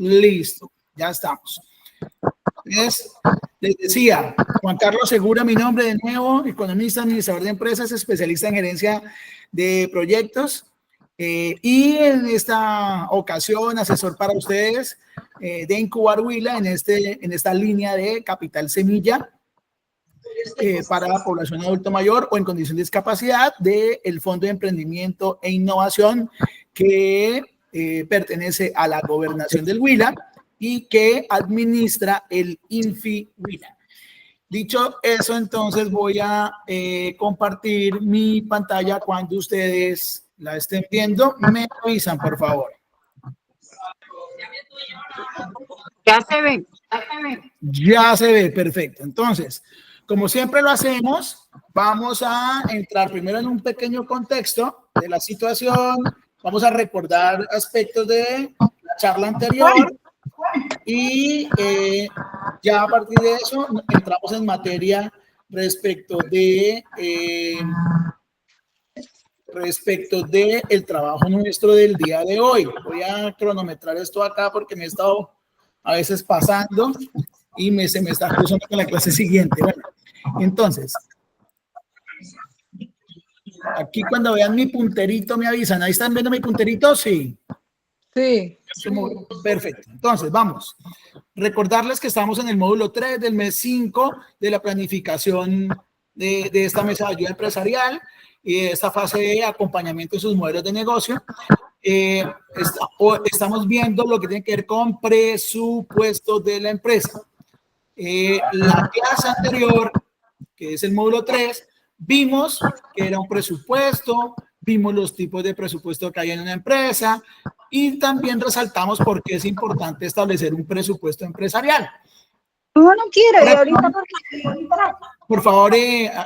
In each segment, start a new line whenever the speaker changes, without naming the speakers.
Listo, ya estamos. Entonces, les decía, Juan Carlos Segura, mi nombre de nuevo, economista, administrador de empresas, especialista en gerencia de proyectos y en esta ocasión asesor para ustedes de Incubar Huila en esta línea de capital semilla para la población adulto mayor o en condición de discapacidad del Fondo de Emprendimiento e Innovación que pertenece a la Gobernación del Huila y que administra el INFI Huila. Dicho eso, entonces voy a compartir mi pantalla cuando ustedes la estén viendo. Me avisan, por favor.
Ya se ve.
Ya se ve, perfecto. Entonces, como siempre lo hacemos, vamos a entrar primero en un pequeño contexto de la situación. Vamos a recordar aspectos de la charla anterior y ya a partir de eso entramos en materia respecto de el trabajo nuestro del día de hoy. Voy a cronometrar esto acá porque me he estado a veces pasando y se me está cruzando con la clase siguiente. Bueno, entonces, aquí cuando vean mi punterito me avisan. ¿Ahí están viendo mi punterito? Sí.
Sí.
Perfecto. Entonces, vamos. Recordarles que estamos en el módulo 3 del mes 5 de la planificación de esta mesa de ayuda empresarial y de esta fase de acompañamiento de sus modelos de negocio. Estamos viendo lo que tiene que ver con presupuesto de la empresa. La clase anterior, que es el módulo 3, vimos que era un presupuesto, vimos los tipos de presupuesto que hay en una empresa y también resaltamos por qué es importante establecer un presupuesto empresarial.
No quiero, y ahorita
por favor,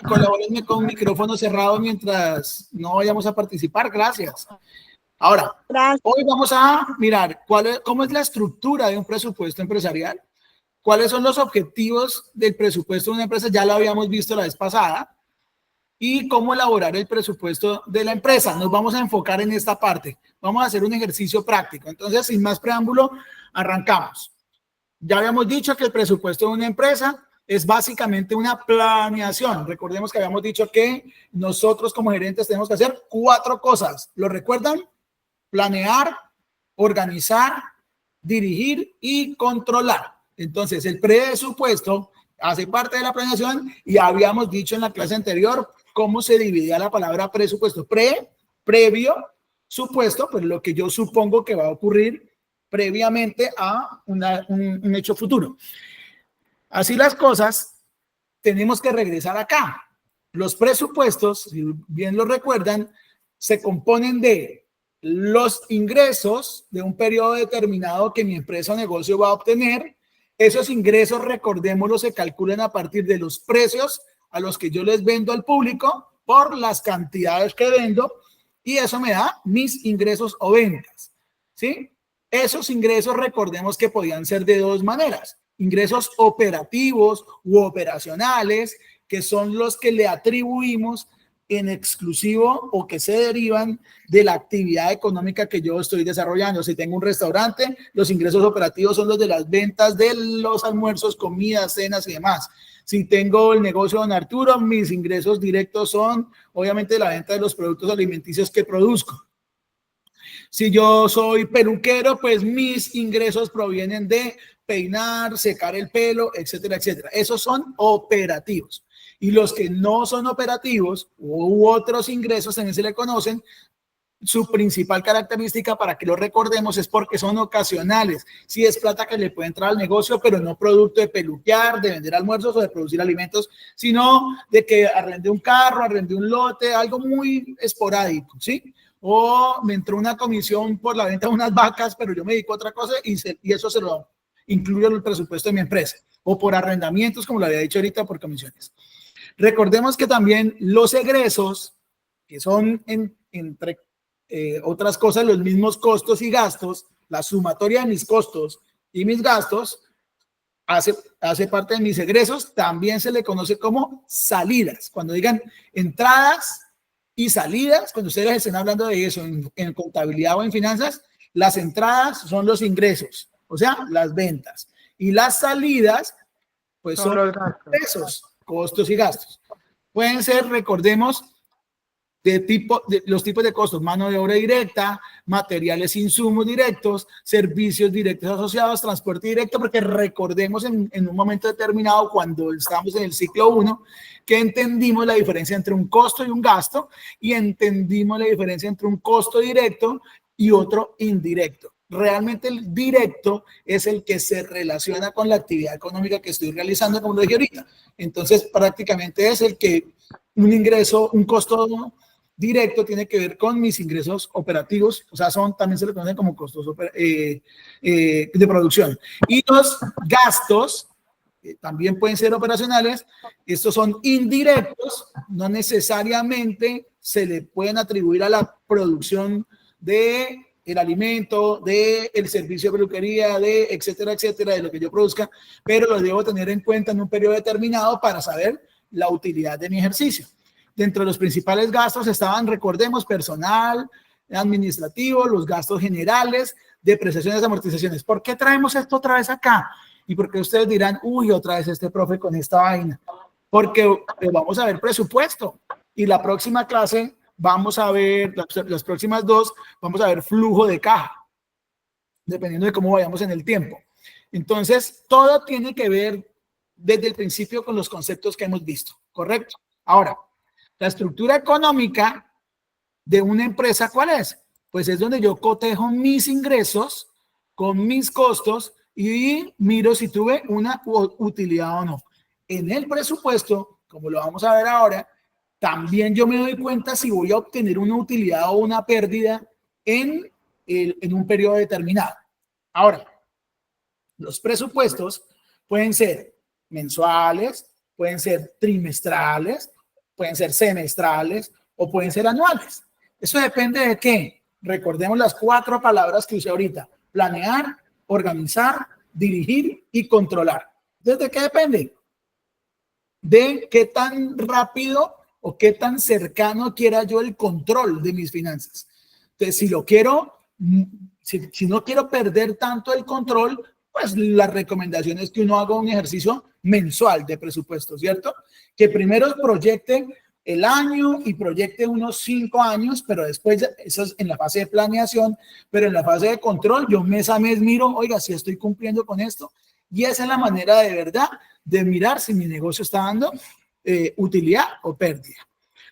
colabórenme con micrófono cerrado mientras no vayamos a participar. Gracias. Ahora, hoy vamos a mirar cómo es la estructura de un presupuesto empresarial, cuáles son los objetivos del presupuesto de una empresa, ya lo habíamos visto la vez pasada, y cómo elaborar el presupuesto de la empresa. Nos vamos a enfocar en esta parte. Vamos a hacer un ejercicio práctico. Entonces, sin más preámbulo, arrancamos. Ya habíamos dicho que el presupuesto de una empresa es básicamente una planeación. Recordemos que habíamos dicho que nosotros como gerentes tenemos que hacer 4 cosas. ¿Lo recuerdan? Planear, organizar, dirigir y controlar. Entonces, el presupuesto hace parte de la planeación y habíamos dicho en la clase anterior cómo se dividía la palabra presupuesto. Previo, supuesto, pues lo que yo supongo que va a ocurrir previamente a un hecho futuro. Así las cosas, tenemos que regresar acá. Los presupuestos, si bien lo recuerdan, se componen de los ingresos de un periodo determinado que mi empresa o negocio va a obtener. Esos ingresos, recordémoslo, se calculan a partir de los precios a los que yo les vendo al público por las cantidades que vendo y eso me da mis ingresos o ventas, ¿sí? Esos ingresos, recordemos que podían ser de 2 maneras. Ingresos operativos u operacionales, que son los que le atribuimos en exclusivo o que se derivan de la actividad económica que yo estoy desarrollando. Si tengo un restaurante, los ingresos operativos son los de las ventas de los almuerzos, comidas, cenas y demás. Si tengo el negocio de Don Arturo, mis ingresos directos son obviamente la venta de los productos alimenticios que produzco. Si yo soy peluquero, pues mis ingresos provienen de peinar, secar el pelo, etcétera, etcétera. Esos son operativos. Y los que no son operativos u otros ingresos también se le conocen. Su principal característica, para que lo recordemos, es porque son ocasionales. Si es plata que le puede entrar al negocio, pero no producto de peluquear, de vender almuerzos o de producir alimentos, sino de que arrende un carro, arrende un lote, algo muy esporádico, ¿sí? O me entró una comisión por la venta de unas vacas, pero yo me dedico a otra cosa y eso se lo incluyo en el presupuesto de mi empresa. O por arrendamientos, como lo había dicho ahorita, por comisiones. Recordemos que también los egresos, que son entre otras cosas, los mismos costos y gastos, la sumatoria de mis costos y mis gastos, hace parte de mis egresos, también se le conoce como salidas. Cuando digan entradas y salidas, cuando ustedes estén hablando de eso en contabilidad o en finanzas, las entradas son los ingresos o sea, las ventas. Y las salidas, pues son los ingresos, costos y gastos. Pueden ser, recordemos, de los tipos de costos: mano de obra directa, materiales, insumos directos, servicios directos asociados, transporte directo, porque recordemos en un momento determinado, cuando estamos en el ciclo 1, que entendimos la diferencia entre un costo y un gasto, y entendimos la diferencia entre un costo directo y otro indirecto. Realmente el directo es el que se relaciona con la actividad económica que estoy realizando, como lo dije ahorita. Entonces, prácticamente es el que un ingreso, un costo directo tiene que ver con mis ingresos operativos, o sea, también se le conocen como costos de producción. Y los gastos también pueden ser operacionales. Estos son indirectos, no necesariamente se le pueden atribuir a la producción de el alimento, de el servicio de peluquería, de etcétera, etcétera, de lo que yo produzca, pero lo debo tener en cuenta en un periodo determinado para saber la utilidad de mi ejercicio. Dentro de los principales gastos estaban, recordemos, personal, administrativo, los gastos generales, depreciaciones, amortizaciones. ¿Por qué traemos esto otra vez acá? Y porque ustedes dirán, uy, otra vez este profe con esta vaina. Porque vamos a ver presupuesto. Y la próxima clase vamos a ver, las próximas dos, vamos a ver flujo de caja, dependiendo de cómo vayamos en el tiempo. Entonces, todo tiene que ver desde el principio con los conceptos que hemos visto, ¿correcto? Ahora, la estructura económica de una empresa, ¿cuál es? Pues es donde yo cotejo mis ingresos con mis costos y miro si tuve una utilidad o no. En el presupuesto, como lo vamos a ver ahora, también yo me doy cuenta si voy a obtener una utilidad o una pérdida en un periodo determinado. Ahora, los presupuestos pueden ser mensuales, pueden ser trimestrales, pueden ser semestrales o pueden ser anuales. Eso depende de qué. Recordemos las 4 palabras que usé ahorita: planear, organizar, dirigir y controlar. ¿Desde qué depende? De qué tan rápido o qué tan cercano quiera yo el control de mis finanzas. Entonces, si lo quiero, si no quiero perder tanto el control, pues la recomendación es que uno haga un ejercicio mensual de presupuesto, ¿cierto? Que primero proyecte el año y proyecte unos 5 años, pero después, eso es en la fase de planeación, pero en la fase de control, yo mes a mes miro, oiga, si estoy cumpliendo con esto, y esa es la manera de verdad de mirar si mi negocio está dando utilidad o pérdida.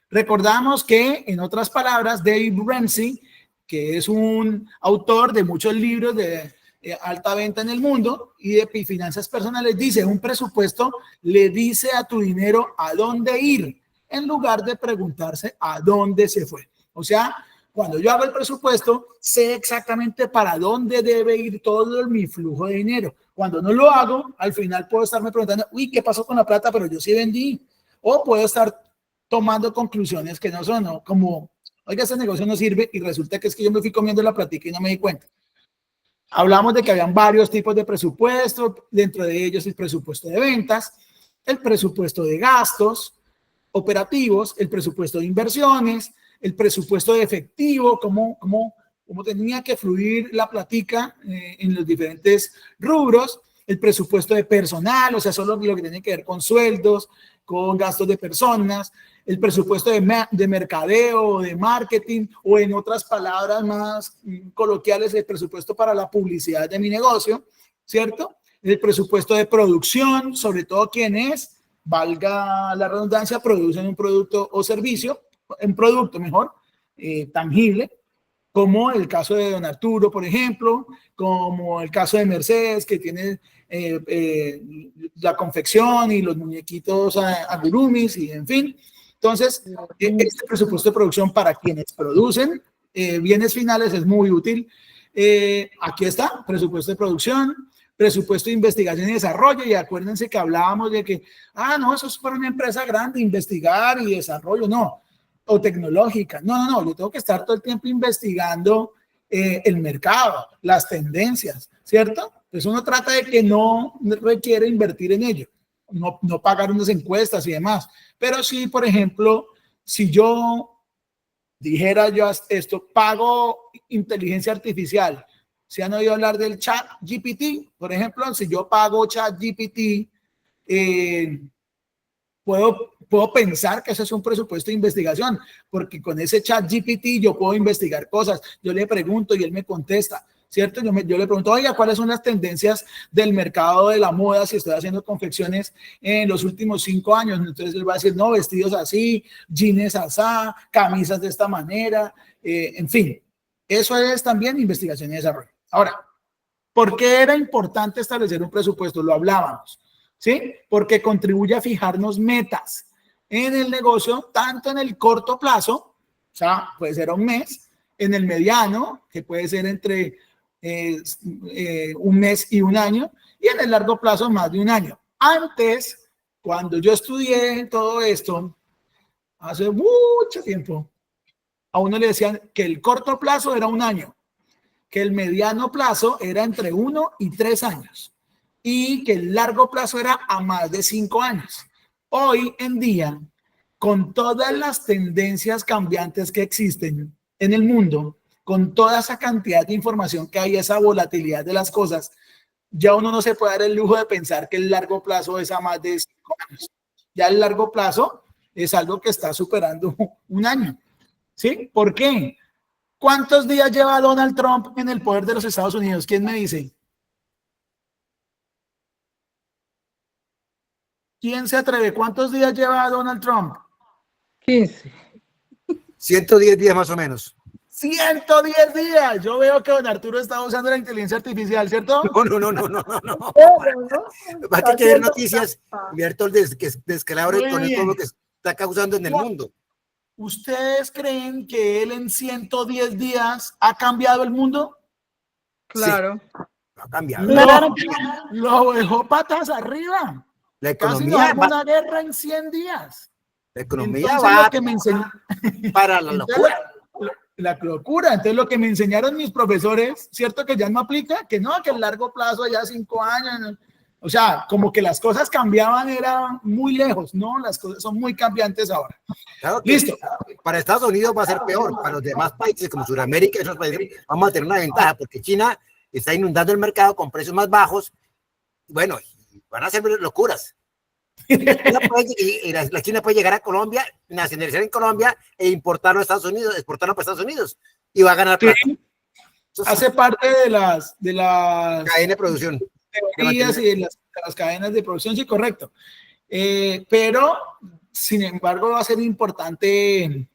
Recordamos que, en otras palabras, Dave Ramsey, que es un autor de muchos libros de alta venta en el mundo y de finanzas personales, dice: un presupuesto le dice a tu dinero a dónde ir, en lugar de preguntarse a dónde se fue. O sea, cuando yo hago el presupuesto, sé exactamente para dónde debe ir todo mi flujo de dinero. Cuando no lo hago, al final puedo estarme preguntando, uy, ¿qué pasó con la plata? Pero yo sí vendí. O puedo estar tomando conclusiones que no son, ¿no? Como, oiga, este negocio no sirve, y resulta que es que yo me fui comiendo la platica y no me di cuenta. Hablamos de que habían varios tipos de presupuesto, dentro de ellos el presupuesto de ventas, el presupuesto de gastos operativos, el presupuesto de inversiones, el presupuesto de efectivo, cómo tenía que fluir la platica en los diferentes rubros, el presupuesto de personal, o sea, solo lo que tiene que ver con sueldos, con gastos de personas, el presupuesto de mercadeo, de marketing, o en otras palabras más coloquiales, el presupuesto para la publicidad de mi negocio, ¿cierto? El presupuesto de producción, sobre todo quienes, valga la redundancia, producen un producto o servicio, un producto mejor, tangible, como el caso de Don Arturo, por ejemplo, como el caso de Mercedes, que tiene la confección y los muñequitos agurumis y en fin. Entonces, este presupuesto de producción para quienes producen bienes finales es muy útil. Aquí está, presupuesto de producción, presupuesto de investigación y desarrollo, y acuérdense que hablábamos de que, no, eso es para una empresa grande, investigar y desarrollo, no, o tecnológica, no, yo tengo que estar todo el tiempo investigando el mercado, las tendencias, ¿cierto? Entonces uno trata de que no requiere invertir en ello, no pagar unas encuestas y demás, pero sí, por ejemplo, si yo dijera yo esto, pago inteligencia artificial, ¿Se han oído hablar del chat GPT? Por ejemplo, si yo pago chat GPT, puedo pensar que eso es un presupuesto de investigación, porque con ese chat GPT yo puedo investigar cosas. Yo le pregunto y él me contesta, ¿cierto? Yo le pregunto, oiga, ¿cuáles son las tendencias del mercado de la moda si estoy haciendo confecciones en los últimos 5 años? Entonces él va a decir, no, vestidos así, jeans así, camisas de esta manera, en fin. Eso es también investigación y desarrollo. Ahora, ¿por qué era importante establecer un presupuesto? Lo hablábamos, ¿sí? Porque contribuye a fijarnos metas en el negocio, tanto en el corto plazo, o sea, puede ser un mes, en el mediano, que puede ser entre un mes y un año, y en el largo plazo más de un año. Antes, cuando yo estudié todo esto, hace mucho tiempo, a uno le decían que el corto plazo era un año, que el mediano plazo era entre 1 y 3 años y que el largo plazo era a más de 5 años. Hoy en día, con todas las tendencias cambiantes que existen en el mundo, con toda esa cantidad de información que hay, esa volatilidad de las cosas, ya uno no se puede dar el lujo de pensar que el largo plazo es a más de 5 años. Ya el largo plazo es algo que está superando un año. ¿Sí? ¿Por qué? ¿Cuántos días lleva Donald Trump en el poder de los Estados Unidos? ¿Quién me dice? ¿Quién se atreve? ¿Cuántos días lleva Donald Trump?
15.
110 días más o menos.
110 días. Yo veo que don Arturo está usando la inteligencia artificial, ¿cierto?
No. Va a querer noticias, Bertol, descalabro con todo lo que está causando en el mundo.
¿Ustedes creen que él en 110 días ha cambiado el mundo?
Claro.
Sí, ha cambiado.
Lo dejó patas arriba.
La
Casi
economía
nos una guerra en 100 días.
La economía
Entonces,
va
lo que me enseñó,
para la locura.
La locura. Entonces, lo que me enseñaron mis profesores, cierto que ya no aplica, que no, que el largo plazo, ya 5 años, ¿no? O sea, como que las cosas cambiaban, era muy lejos, ¿no? Las cosas son muy cambiantes ahora.
Claro que listo. Para Estados Unidos va a ser peor. Para los demás países como Sudamérica, esos países, vamos a tener una ventaja porque China está inundando el mercado con precios más bajos. Bueno, van a ser locuras. La China puede llegar a Colombia, nacionalizar en Colombia e importarlo a Estados Unidos, exportarlo para Estados Unidos y va a ganar plata.
Sí. Hace parte de las
cadenas de producción.
Y de las cadenas de producción, sí, correcto. Pero, sin embargo, va a ser importante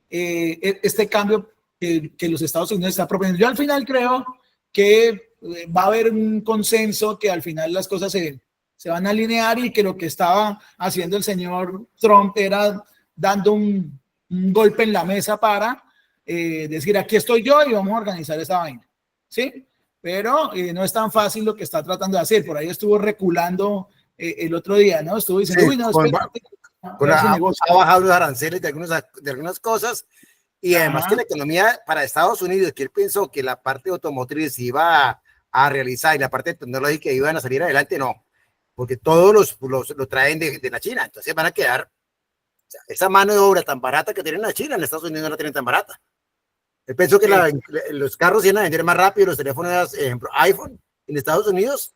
este cambio que los Estados Unidos están proponiendo. Yo al final creo que va a haber un consenso, que al final las cosas se van a alinear y que lo que estaba haciendo el señor Trump era dando un golpe en la mesa para decir, aquí estoy yo y vamos a organizar esta vaina. ¿Sí? Pero no es tan fácil lo que está tratando de hacer. Por ahí estuvo reculando el otro día, ¿no? Estuvo diciendo,
sí,
uy, no,
ha bajado los aranceles de algunas cosas y además que la economía para Estados Unidos, que él pensó que la parte automotriz iba a realizar y la parte tecnológica iban a salir adelante, no, porque todos lo traen de la China, entonces van a quedar, o sea, esa mano de obra tan barata que tienen en la China, en Estados Unidos no la tienen tan barata. Él pensó que los carros iban a vender más rápido, los teléfonos, ejemplo, iPhone, en Estados Unidos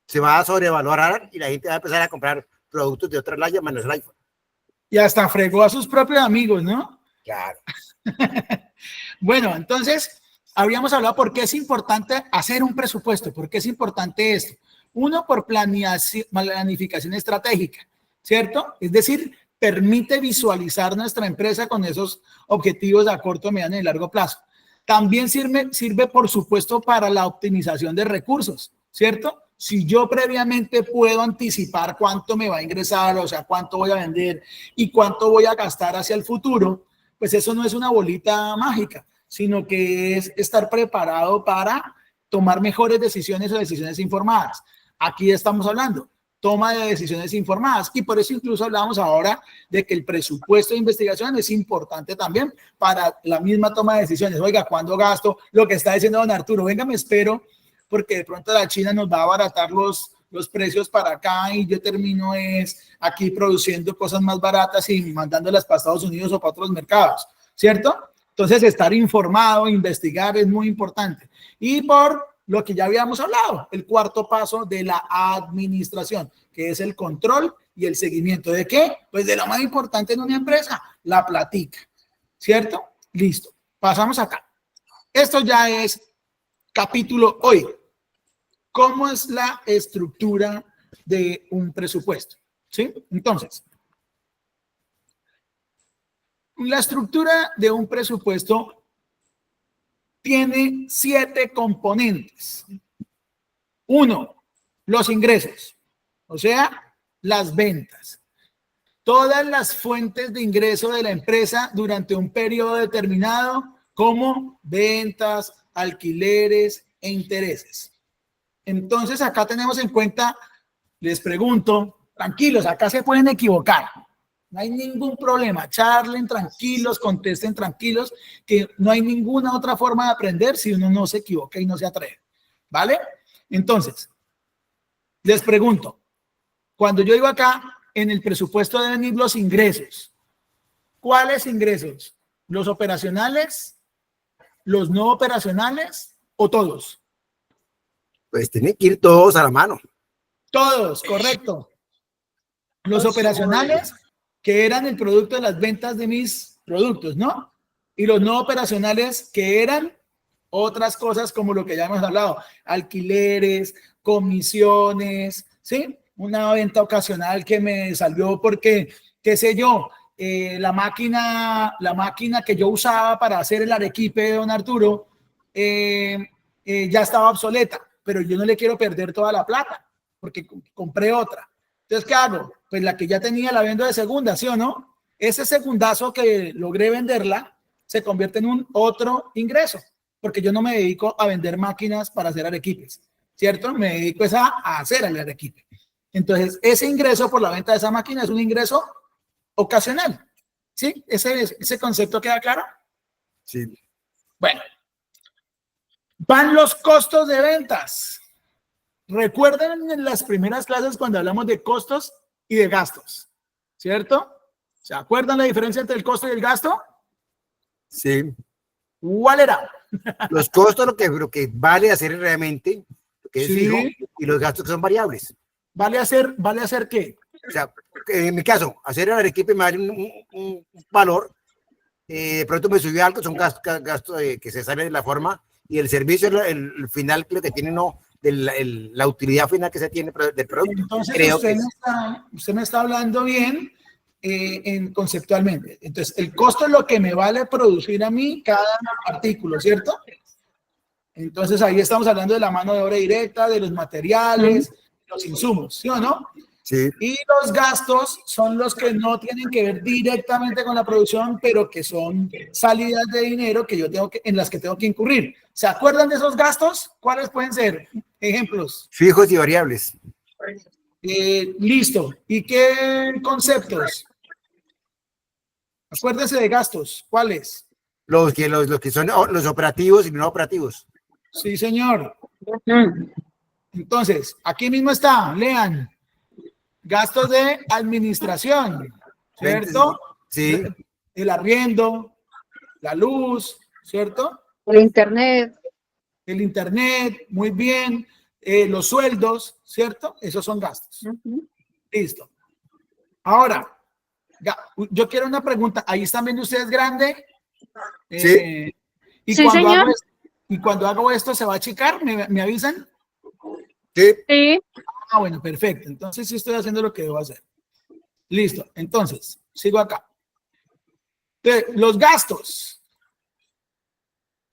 se va a sobrevalorar y la gente va a empezar a comprar productos de otras layas menos el iPhone.
Y hasta fregó a sus propios amigos, ¿no?
Claro.
Bueno, entonces, habíamos hablado por qué es importante hacer un presupuesto, por qué es importante esto. Uno, por planificación estratégica, ¿cierto? Es decir, permite visualizar nuestra empresa con esos objetivos a corto, mediano y largo plazo. También sirve, por supuesto, para la optimización de recursos, ¿cierto? Si yo previamente puedo anticipar cuánto me va a ingresar, o sea, cuánto voy a vender y cuánto voy a gastar hacia el futuro, pues eso no es una bolita mágica, sino que es estar preparado para tomar mejores decisiones o decisiones informadas. Aquí estamos hablando toma de decisiones informadas y por eso incluso hablábamos ahora de que el presupuesto de investigación es importante también para la misma toma de decisiones. Oiga, ¿cuándo gasto? Lo que está diciendo don Arturo, venga, me espero porque de pronto la China nos va a abaratar los precios para acá y yo termino aquí produciendo cosas más baratas y mandándolas para Estados Unidos o para otros mercados, ¿cierto? Entonces estar informado, investigar es muy importante. Y por lo que ya habíamos hablado, el cuarto paso de la administración, que es el control y el seguimiento. ¿De qué? Pues de lo más importante en una empresa, la platica, ¿cierto? Listo, pasamos acá. Esto ya es capítulo hoy. ¿Cómo es la estructura de un presupuesto? ¿Sí? Entonces, la estructura de un presupuesto tiene 7 componentes. 1, los ingresos, o sea, las ventas. Todas las fuentes de ingreso de la empresa durante un periodo determinado, como ventas, alquileres e intereses. Entonces, acá tenemos en cuenta, les pregunto, tranquilos, acá se pueden equivocar. No hay ningún problema. Charlen tranquilos, contesten tranquilos, que no hay ninguna otra forma de aprender si uno no se equivoca y no se atreve. ¿Vale? Entonces, les pregunto, cuando yo digo acá, en el presupuesto deben ir los ingresos. ¿Cuáles ingresos? ¿Los operacionales, los no operacionales o todos?
Pues tienen que ir todos a la mano.
Todos, correcto. Los operacionales, que eran el producto de las ventas de mis productos, ¿no? Y los no operacionales, que eran otras cosas como lo que ya hemos hablado, alquileres, comisiones, ¿sí? Una venta ocasional que me salió porque, qué sé yo, la máquina que yo usaba para hacer el arequipe de don Arturo ya estaba obsoleta, pero yo no le quiero perder toda la plata porque compré otra. Entonces, ¿qué hago? Pues la que ya tenía la vendo de segunda, ¿sí o no? Ese segundazo que logré venderla se convierte en un otro ingreso, porque yo no me dedico a vender máquinas para hacer arequipes, ¿cierto? Me dedico a hacer el arequipe. Entonces, ese ingreso por la venta de esa máquina es un ingreso ocasional, ¿sí? ¿Ese concepto queda claro?
Sí.
Bueno, van los costos de ventas. Recuerden en las primeras clases cuando hablamos de costos y de gastos, ¿cierto? ¿Se acuerdan la diferencia entre el costo y el gasto?
Sí.
¿Cuál era?
Los costos, lo que vale hacer realmente, lo que es
Sí.
fijo, y los gastos que son variables.
¿Vale hacer qué?
O sea, en mi caso, hacer el equipo me vale un valor, de pronto me subió algo, son gastos que se sale de la forma, y el servicio, el final, lo que tiene, no, la utilidad final que se tiene del producto.
Entonces,
creo
usted me está hablando bien conceptualmente. Entonces, el costo es lo que me vale producir a mí cada artículo, ¿cierto? Entonces, ahí estamos hablando de la mano de obra directa, de los materiales, los insumos, ¿sí o no?
Sí.
Y los gastos son los que no tienen que ver directamente con la producción, pero que son salidas de dinero que yo en las que tengo que incurrir. ¿Se acuerdan de esos gastos? ¿Cuáles pueden ser? Ejemplos.
Fijos y variables.
Listo. ¿Y qué conceptos? Acuérdense de gastos. ¿Cuáles?
Los que son los operativos y no operativos.
Sí, señor. Entonces, aquí mismo está, lean. Gastos de administración, ¿cierto?
Sí.
El arriendo, la luz, ¿cierto?
El internet.
El internet, muy bien. Los sueldos, ¿cierto? Esos son gastos. Listo. Ahora, yo quiero una pregunta. ¿Ahí están viendo ustedes grande?
Sí.
Y
sí,
cuando
señor.
cuando hago esto, ¿se va a achicar? ¿Me avisan?
Sí.
Sí.
Ah, bueno, perfecto. Entonces sí estoy haciendo lo que debo hacer. Listo. Entonces, sigo acá. Los gastos.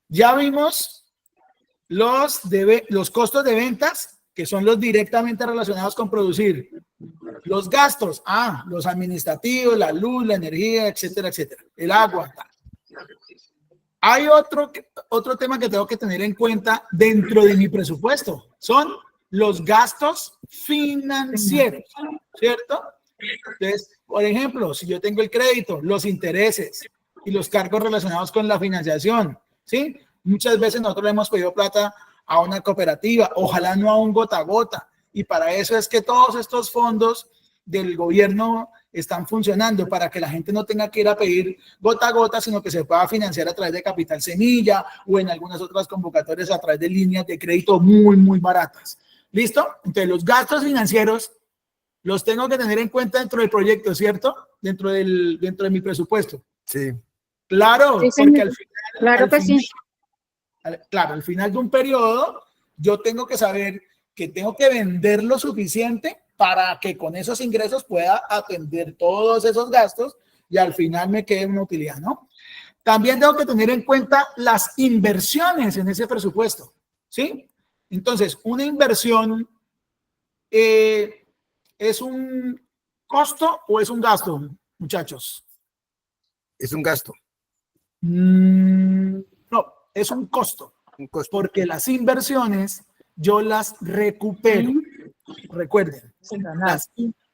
Ya vimos los costos de ventas, que son los directamente relacionados con producir. Los gastos, los administrativos, la luz, la energía, etcétera, etcétera. El agua. Hay otro tema que tengo que tener en cuenta dentro de mi presupuesto. Son los gastos financieros, ¿cierto? Entonces, por ejemplo, si yo tengo el crédito, los intereses y los cargos relacionados con la financiación, ¿sí? Muchas veces nosotros le hemos pedido plata a una cooperativa, ojalá no a un gota a gota. Y para eso es que todos estos fondos del gobierno están funcionando para que la gente no tenga que ir a pedir gota a gota, sino que se pueda financiar a través de Capital Semilla o en algunas otras convocatorias a través de líneas de crédito muy, muy baratas. ¿Listo? Entonces, los gastos financieros los tengo que tener en cuenta dentro del proyecto, ¿cierto? Dentro de mi presupuesto.
Sí.
Claro,
Sí,
porque al final...
Claro que sí.
Claro, al final de un periodo, yo tengo que saber que tengo que vender lo suficiente para que con esos ingresos pueda atender todos esos gastos y al final me quede una utilidad, ¿no? También tengo que tener en cuenta las inversiones en ese presupuesto, ¿sí? Entonces, una inversión ¿es un costo o es un gasto, muchachos?
Es un gasto.
No, es un costo.
Un costo.
Porque las inversiones yo las recupero. Recuerden,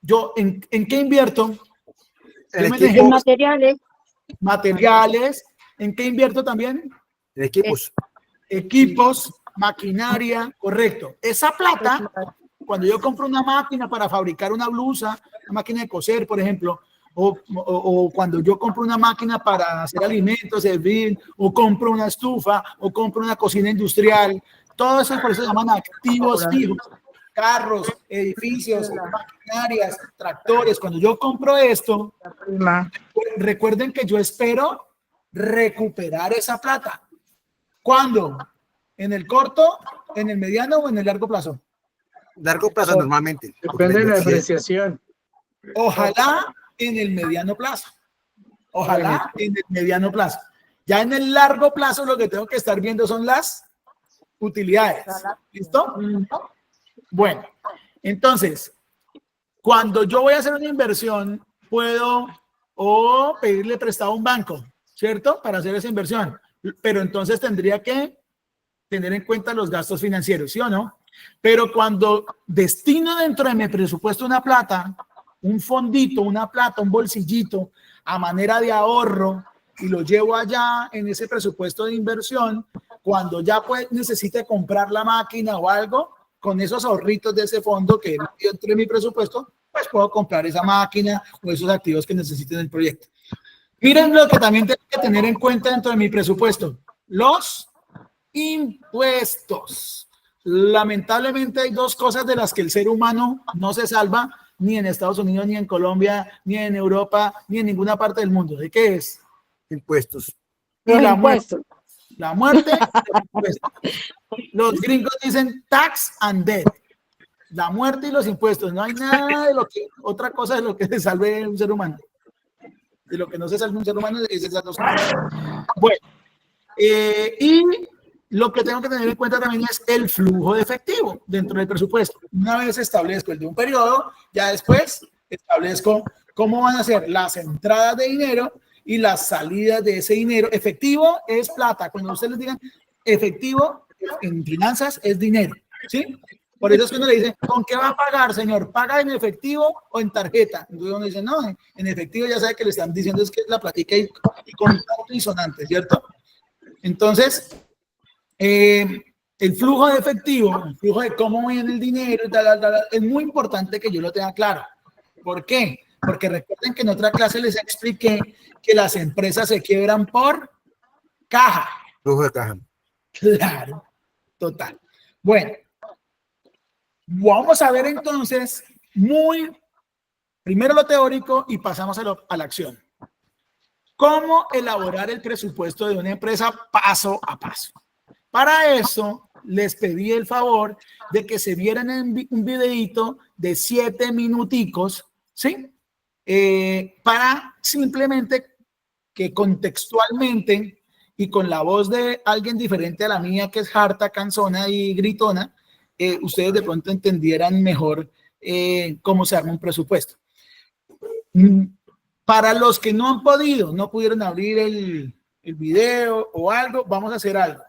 yo ¿en qué invierto?
En materiales.
Materiales. ¿En qué invierto también?
En equipos.
Equipos, maquinaria, correcto. Esa plata, cuando yo compro una máquina para fabricar una blusa, una máquina de coser, por ejemplo, o cuando yo compro una máquina para hacer alimentos, servir, o compro una estufa, o compro una cocina industrial, todo eso por eso se llaman activos fijos. Carros, edificios, maquinarias, tractores. Cuando yo compro esto, recuerden que yo espero recuperar esa plata. ¿Cuándo? ¿En el corto, en el mediano o en el largo plazo?
Largo plazo normalmente.
Depende de la depreciación.
Ojalá en el mediano plazo. Ojalá en el mediano plazo. Ya en el largo plazo lo que tengo que estar viendo son las utilidades. ¿Listo? Bueno, entonces, cuando yo voy a hacer una inversión, puedo o pedirle prestado a un banco, ¿cierto? Para hacer esa inversión. Pero entonces tendría que tener en cuenta los gastos financieros, ¿sí o no? Pero cuando destino dentro de mi presupuesto una plata, un fondito, una plata, un bolsillito a manera de ahorro y lo llevo allá en ese presupuesto de inversión, cuando ya pues necesite comprar la máquina o algo, con esos ahorritos de ese fondo que dentro de mi presupuesto, pues puedo comprar esa máquina o esos activos que necesiten el proyecto. Miren lo que también tengo que tener en cuenta dentro de mi presupuesto, los impuestos. Lamentablemente hay dos cosas de las que el ser humano no se salva, ni en Estados Unidos, ni en Colombia, ni en Europa, ni en ninguna parte del mundo. ¿De qué es?
Impuestos.
Los impuestos. La muerte, los impuestos. Los gringos dicen tax and debt. La muerte y los impuestos. No hay nada de lo que, otra cosa de lo que se salve un ser humano. De lo que no se salve un ser humano es esas dos cosas. Bueno, y lo que tengo que tener en cuenta también es el flujo de efectivo dentro del presupuesto. Una vez establezco el de un periodo, ya después establezco cómo van a ser las entradas de dinero y las salidas de ese dinero. Efectivo es plata. Cuando ustedes les digan efectivo en finanzas es dinero, ¿sí? Por eso es que uno le dice, ¿con qué va a pagar, señor? ¿Paga en efectivo o en tarjeta? Entonces uno dice, no, en efectivo ya sabe que le están diciendo es que la platica y con tanto y sonante, ¿cierto? Entonces, el flujo de efectivo, el flujo de cómo viene el dinero, es muy importante que yo lo tenga claro. ¿Por qué? Porque recuerden que en otra clase les expliqué que las empresas se quiebran por caja.
Flujo de caja.
Claro, total. Bueno, vamos a ver entonces primero lo teórico y pasamos a la acción. ¿Cómo elaborar el presupuesto de una empresa paso a paso? Para eso, les pedí el favor de que se vieran un videito de 7 minuticos, ¿sí? Para simplemente que contextualmente y con la voz de alguien diferente a la mía, que es harta, cansona y gritona, ustedes de pronto entendieran mejor cómo se arma un presupuesto. Para los que no pudieron abrir el video o algo, vamos a hacer algo.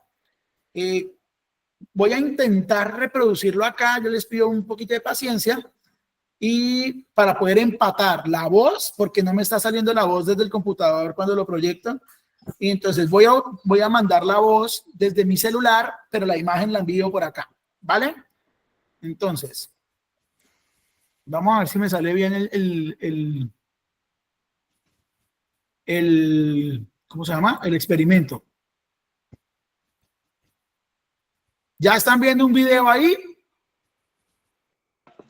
Voy a intentar reproducirlo acá, yo les pido un poquito de paciencia y para poder empatar la voz, porque no me está saliendo la voz desde el computador cuando lo proyecto, y entonces voy a mandar la voz desde mi celular, pero la imagen la envío por acá, ¿vale? Entonces, vamos a ver si me sale bien ¿cómo se llama? El experimento. ¿Ya están viendo un video ahí?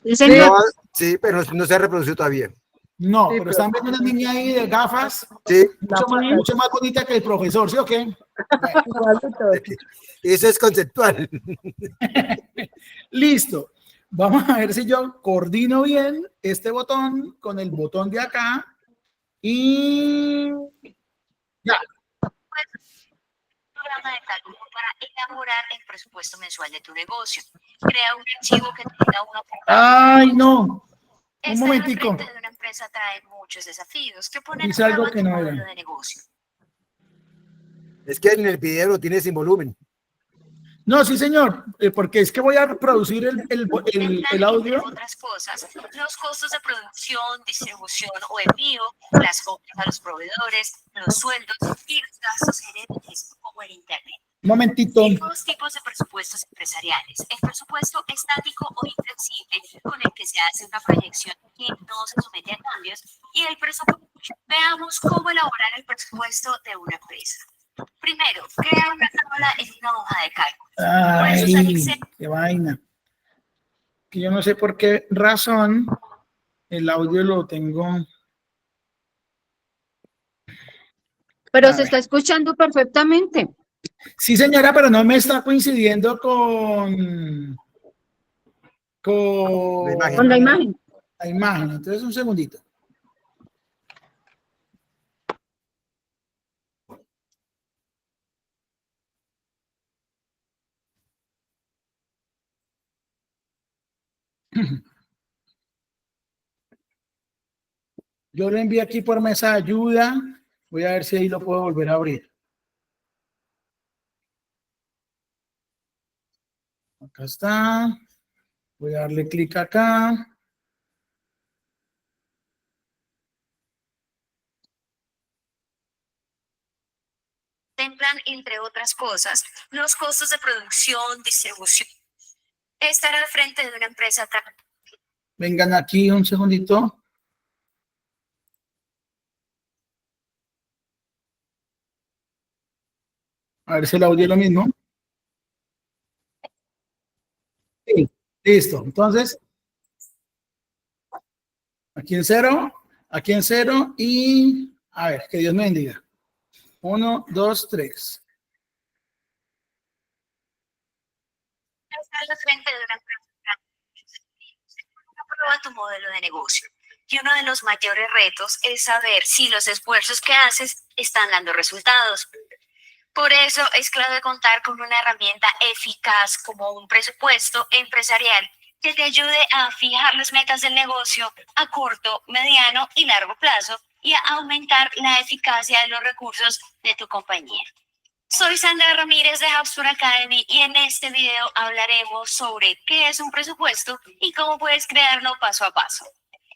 Sí, señor.
No, sí, pero no se ha reproducido todavía.
No, pero están viendo una niña ahí de gafas,
Sí.
mucho más bonita que el profesor, ¿sí o qué? Bueno.
Eso es conceptual.
Listo. Vamos a ver si yo coordino bien este botón con el botón de acá y ya.
Programa de cálculo para elaborar el presupuesto mensual de tu negocio. Crea un archivo que tenga una...
Ay, no. Un
Estar
momentico.
al frente de una empresa trae muchos desafíos que ponen
Dice
a
algo
prueba
que
tu
no
modelo
era.
de negocio.
Es que en el video lo tiene sin volumen.
No, sí, señor, porque es que voy a reproducir el audio.
Entre otras cosas, los costos de producción, distribución o envío, las compras a los proveedores, los sueldos y los gastos generales como el internet.
Un momentito.
Hay dos tipos de presupuestos empresariales: el presupuesto estático o inflexible, con el que se hace una proyección que no se somete a cambios, y el presupuesto. Veamos cómo elaborar el presupuesto de una empresa. Primero, crea una tabla en una hoja de cálculo.
Ay, qué vaina. Que yo no sé por qué razón el audio lo tengo.
Pero se está escuchando perfectamente.
Sí, señora, pero no me está coincidiendo
Con la imagen.
la imagen. Entonces, un segundito. Yo lo envié aquí por mesa de ayuda. Voy a ver si ahí lo puedo volver a abrir. Acá está. Voy a darle clic acá.
Contemplan, entre otras cosas, los costos de producción, distribución. Estar al frente de una empresa.
Vengan aquí un segundito. A ver si el audio es lo mismo. Sí, listo. Entonces, aquí en cero y a ver, que Dios me bendiga. 1, 2, 3.
Estar al frente de una empresa. Prueba tu modelo de negocio. Y uno de los mayores retos es saber si los esfuerzos que haces están dando resultados. Por eso es clave contar con una herramienta eficaz como un presupuesto empresarial que te ayude a fijar las metas del negocio a corto, mediano y largo plazo y a aumentar la eficacia de los recursos de tu compañía. Soy Sandra Ramírez de HubSpot Academy y en este video hablaremos sobre qué es un presupuesto y cómo puedes crearlo paso a paso.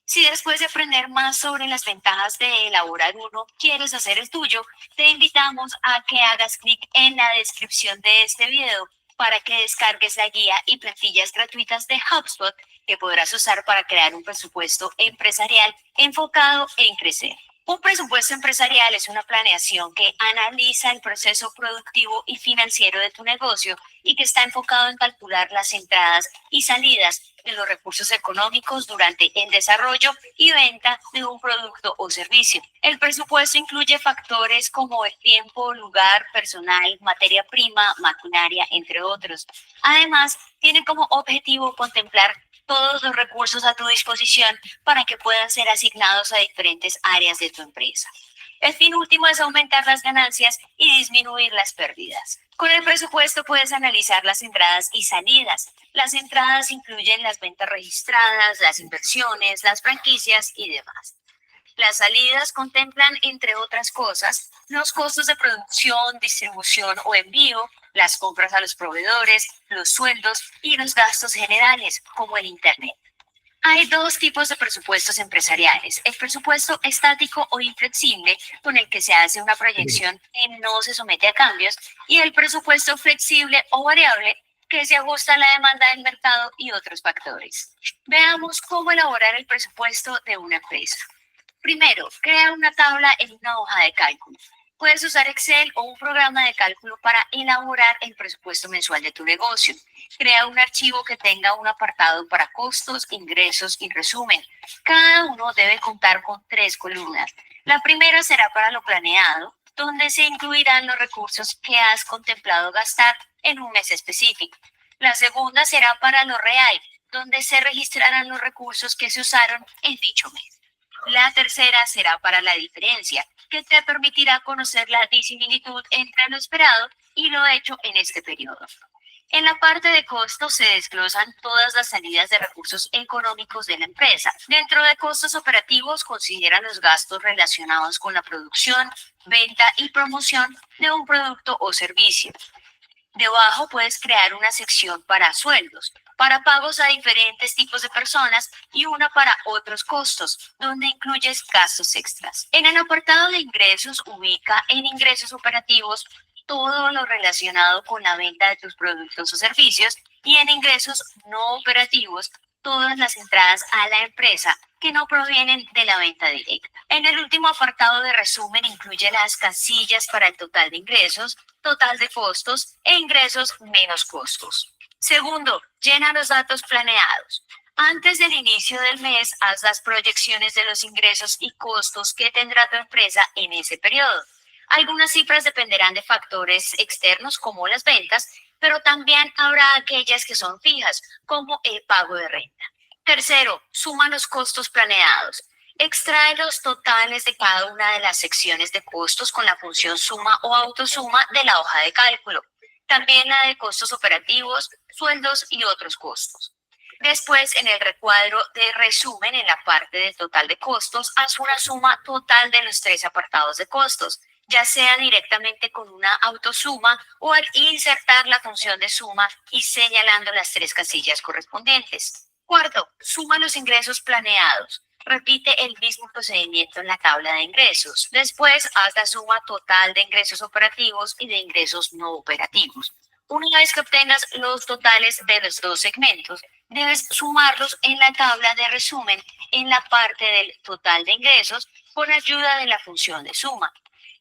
Si después de aprender más sobre las ventajas de elaborar uno, quieres hacer el tuyo, te invitamos a que hagas clic en la descripción de este video para que descargues la guía y plantillas gratuitas de HubSpot que podrás usar para crear un presupuesto empresarial enfocado en crecer. Un presupuesto empresarial es una planeación que analiza el proceso productivo y financiero de tu negocio y que está enfocado en calcular las entradas y salidas de los recursos económicos durante el desarrollo y venta de un producto o servicio. El presupuesto incluye factores como el tiempo, lugar, personal, materia prima, maquinaria, entre otros. Además, tiene como objetivo contemplar todos los recursos a tu disposición para que puedan ser asignados a diferentes áreas de tu empresa. El fin último es aumentar las ganancias y disminuir las pérdidas. Con el presupuesto puedes analizar las entradas y salidas. Las entradas incluyen las ventas registradas, las inversiones, las franquicias y demás. Las salidas contemplan, entre otras cosas, los costos de producción, distribución o envío, las compras a los proveedores, los sueldos y los gastos generales, como el internet. Hay dos tipos de presupuestos empresariales: el presupuesto estático o inflexible, con el que se hace una proyección que no se somete a cambios, y el presupuesto flexible o variable, que se ajusta a la demanda del mercado y otros factores. Veamos cómo elaborar el presupuesto de una empresa. Primero, crea una tabla en una hoja de cálculo. Puedes usar Excel o un programa de cálculo para elaborar el presupuesto mensual de tu negocio. Crea un archivo que tenga un apartado para costos, ingresos y resumen. Cada uno debe contar con 3 columnas. La primera será para lo planeado, donde se incluirán los recursos que has contemplado gastar en un mes específico. La segunda será para lo real, donde se registrarán los recursos que se usaron en dicho mes. La tercera será para la diferencia, que te permitirá conocer la disimilitud entre lo esperado y lo hecho en este periodo. En la parte de costos se desglosan todas las salidas de recursos económicos de la empresa. Dentro de costos operativos consideran los gastos relacionados con la producción, venta y promoción de un producto o servicio. Debajo puedes crear una sección para sueldos, para pagos a diferentes tipos de personas y una para otros costos, donde incluyes gastos extras. En el apartado de ingresos, ubica en ingresos operativos todo lo relacionado con la venta de tus productos o servicios y en ingresos no operativos, todas las entradas a la empresa que no provienen de la venta directa. En el último apartado de resumen incluye las casillas para el total de ingresos, total de costos e ingresos menos costos. Segundo, llena los datos planeados. Antes del inicio del mes, haz las proyecciones de los ingresos y costos que tendrá tu empresa en ese periodo. Algunas cifras dependerán de factores externos como las ventas, pero también habrá aquellas que son fijas, como el pago de renta. Tercero, suma los costos planeados. Extrae los totales de cada una de las secciones de costos con la función suma o autosuma de la hoja de cálculo. También la de costos operativos, sueldos y otros costos. Después, en el recuadro de resumen, en la parte del total de costos, haz una suma total de los 3 apartados de costos, ya sea directamente con una autosuma o al insertar la función de suma y señalando las 3 casillas correspondientes. Cuarto, suma los ingresos planeados. Repite el mismo procedimiento en la tabla de ingresos. Después, haz la suma total de ingresos operativos y de ingresos no operativos. Una vez que obtengas los totales de los 2 segmentos, debes sumarlos en la tabla de resumen en la parte del total de ingresos con ayuda de la función de suma.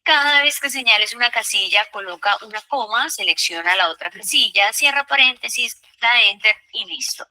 Cada vez que señales una casilla, coloca una coma, selecciona la otra casilla, cierra paréntesis, da enter y listo.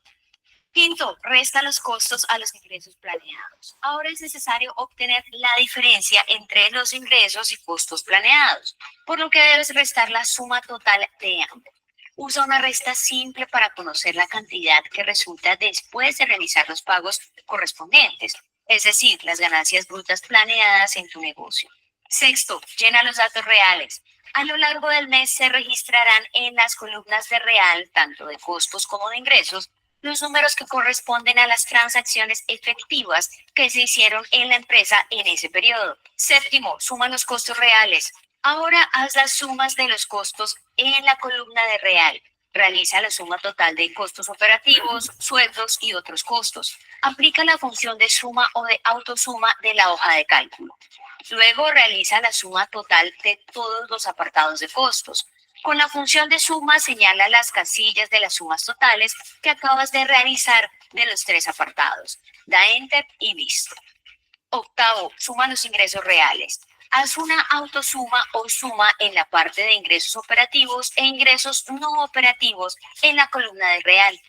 Quinto, resta los costos a los ingresos planeados. Ahora es necesario obtener la diferencia entre los ingresos y costos planeados, por lo que debes restar la suma total de ambos. Usa una resta simple para conocer la cantidad que resulta después de realizar los pagos correspondientes, es decir, las ganancias brutas planeadas en tu negocio. Sexto, llena los datos reales. A lo largo del mes se registrarán en las columnas de real, tanto de costos como de ingresos, los números que corresponden a las transacciones efectivas que se hicieron en la empresa en ese periodo. Séptimo, suma los costos reales. Ahora haz las sumas de los costos en la columna de real. Realiza la suma total de costos operativos, sueldos y otros costos. Aplica la función de suma o de autosuma de la hoja de cálculo. Luego realiza la suma total de todos los apartados de costos. Con la función de suma señala las casillas de las sumas totales que acabas de realizar de los 3 apartados. Da enter y listo. Octavo, suma los ingresos reales. Haz una autosuma o suma en la parte de ingresos operativos e ingresos no operativos en la columna de real.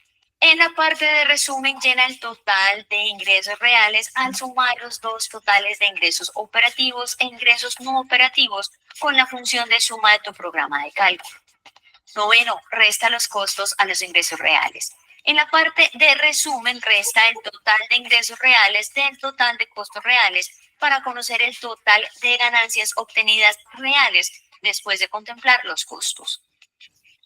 En la parte de resumen llena el total de ingresos reales al sumar los 2 totales de ingresos operativos e ingresos no operativos con la función de suma de tu programa de cálculo. Noveno, resta los costos a los ingresos reales. En la parte de resumen resta el total de ingresos reales del total de costos reales para conocer el total de ganancias obtenidas reales después de contemplar los costos.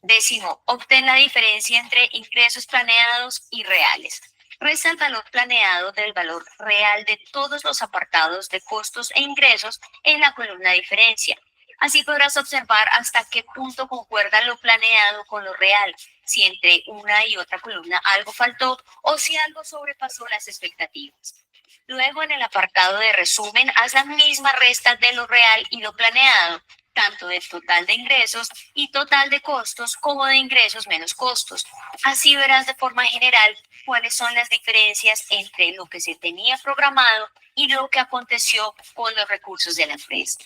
Décimo, obtén la diferencia entre ingresos planeados y reales. Resta el valor planeado del valor real de todos los apartados de costos e ingresos en la columna diferencia. Así podrás observar hasta qué punto concuerda lo planeado con lo real, si entre una y otra columna algo faltó o si algo sobrepasó las expectativas. Luego, en el apartado de resumen, haz la misma resta de lo real y lo planeado, tanto del total de ingresos y total de costos como de ingresos menos costos. Así verás de forma general cuáles son las diferencias entre lo que se tenía programado y lo que aconteció con los recursos de la empresa.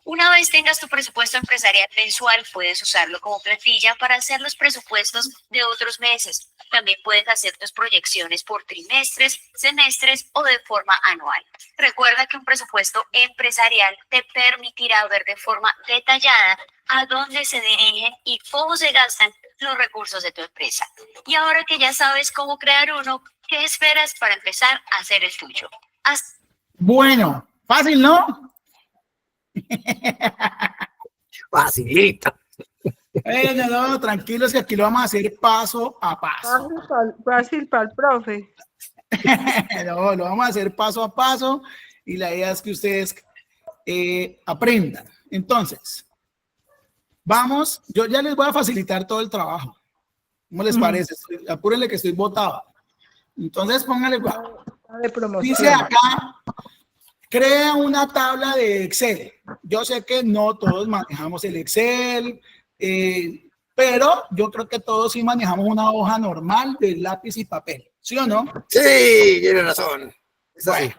Una vez tengas tu presupuesto empresarial mensual, puedes usarlo como plantilla para hacer los presupuestos de otros meses. También puedes hacer tus proyecciones por trimestres, semestres o de forma anual. Recuerda que un presupuesto empresarial te permitirá ver de forma detallada a dónde se dirigen y cómo se gastan los recursos de tu empresa. Y ahora que ya sabes cómo crear uno, ¿qué esperas para empezar a hacer el tuyo?
Bueno, fácil, ¿no?
Facilito.
No, tranquilos que aquí lo vamos a hacer paso a paso.
Fácil para el profe.
No, lo vamos a hacer paso a paso y la idea es que ustedes aprendan. Entonces, vamos, yo ya les voy a facilitar todo el trabajo. ¿Cómo les parece? Apúrenle que estoy botado. Entonces, pónganle cuidado. Dice acá, crea una tabla de Excel. Yo sé que no todos manejamos el Excel, pero yo creo que todos sí manejamos una hoja normal de lápiz y papel. ¿Sí o no?
Sí, tiene razón. Es así.
Bueno,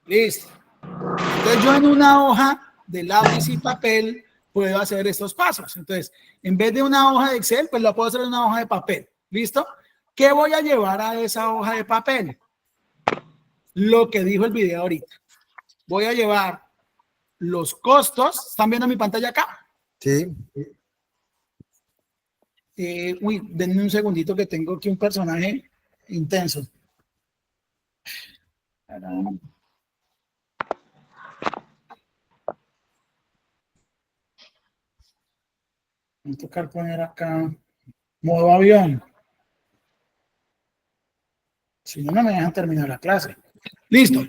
listo. Entonces yo en una hoja de lápiz y papel puedo hacer estos pasos. Entonces, en vez de una hoja de Excel, pues la puedo hacer en una hoja de papel. ¿Listo? ¿Qué voy a llevar a esa hoja de papel? Lo que dijo el video ahorita. Voy a llevar los costos. ¿Están viendo mi pantalla acá?
Sí.
Denme un segundito que tengo aquí un personaje intenso. Voy a tocar poner acá modo avión. Si no, no me dejan terminar la clase. Listo.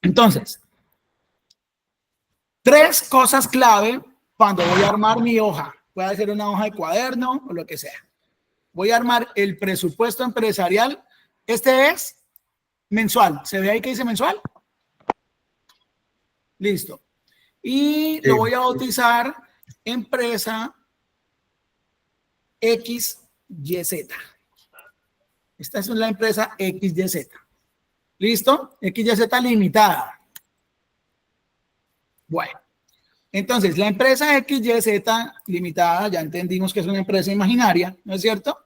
Entonces, 3 cosas clave cuando voy a armar mi hoja. Puede ser una hoja de cuaderno o lo que sea. Voy a armar el presupuesto empresarial. Este es mensual. ¿Se ve ahí que dice mensual? Listo. Y lo voy a bautizar empresa XYZ. Esta es la empresa XYZ. ¿Listo? XYZ limitada. Bueno. Entonces, la empresa XYZ limitada, ya entendimos que es una empresa imaginaria, ¿no es cierto?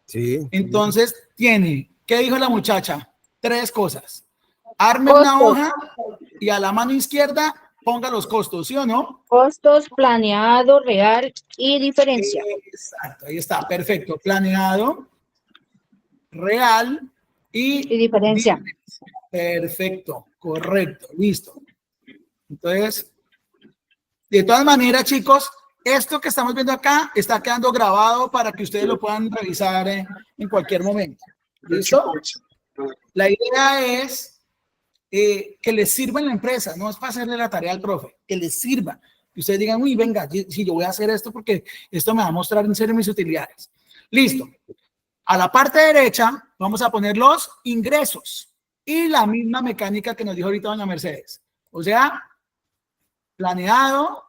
Sí.
Entonces, tiene, ¿qué dijo la muchacha? 3 cosas. Arme una hoja y a la mano izquierda ponga los costos, ¿sí o no?
Costos, planeado, real y diferencia.
Exacto, ahí está, perfecto. Planeado, real y
diferencia.
Perfecto, correcto, listo. Entonces, de todas maneras, chicos, esto que estamos viendo acá está quedando grabado para que ustedes lo puedan revisar en cualquier momento. ¿Listo? La idea es que les sirva en la empresa, no es para hacerle la tarea al profe, que les sirva. Que ustedes digan, uy, venga, si yo voy a hacer esto porque esto me va a mostrar en serio mis utilidades. Listo. A la parte derecha vamos a poner los ingresos y la misma mecánica que nos dijo ahorita doña Mercedes. O sea, planeado,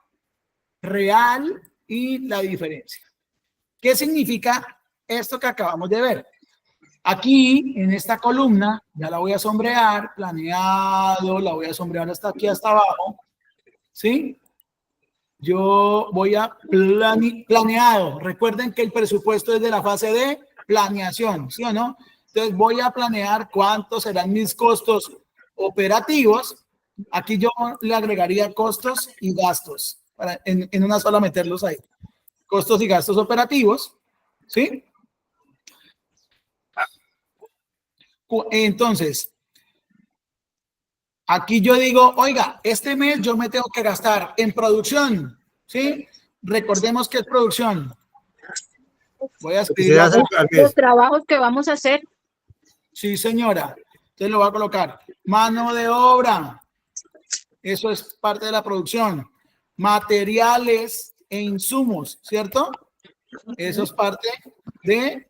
real y la diferencia. ¿Qué significa esto que acabamos de ver? Aquí, en esta columna, ya la voy a sombrear, planeado, la voy a sombrear hasta aquí, hasta abajo, ¿sí? Yo voy a planeado. Recuerden que el presupuesto es de la fase de planeación, ¿sí o no? Entonces voy a planear cuántos serán mis costos operativos. Aquí yo le agregaría costos y gastos, para en una sola meterlos ahí. Costos y gastos operativos, ¿sí? Entonces, aquí yo digo, oiga, este mes yo me tengo que gastar en producción, ¿sí? Recordemos que es producción. Voy a escribir
los trabajos que vamos a hacer.
Sí, señora. Entonces lo voy a colocar. Mano de obra. Eso es parte de la producción. Materiales e insumos, ¿cierto? Eso es parte de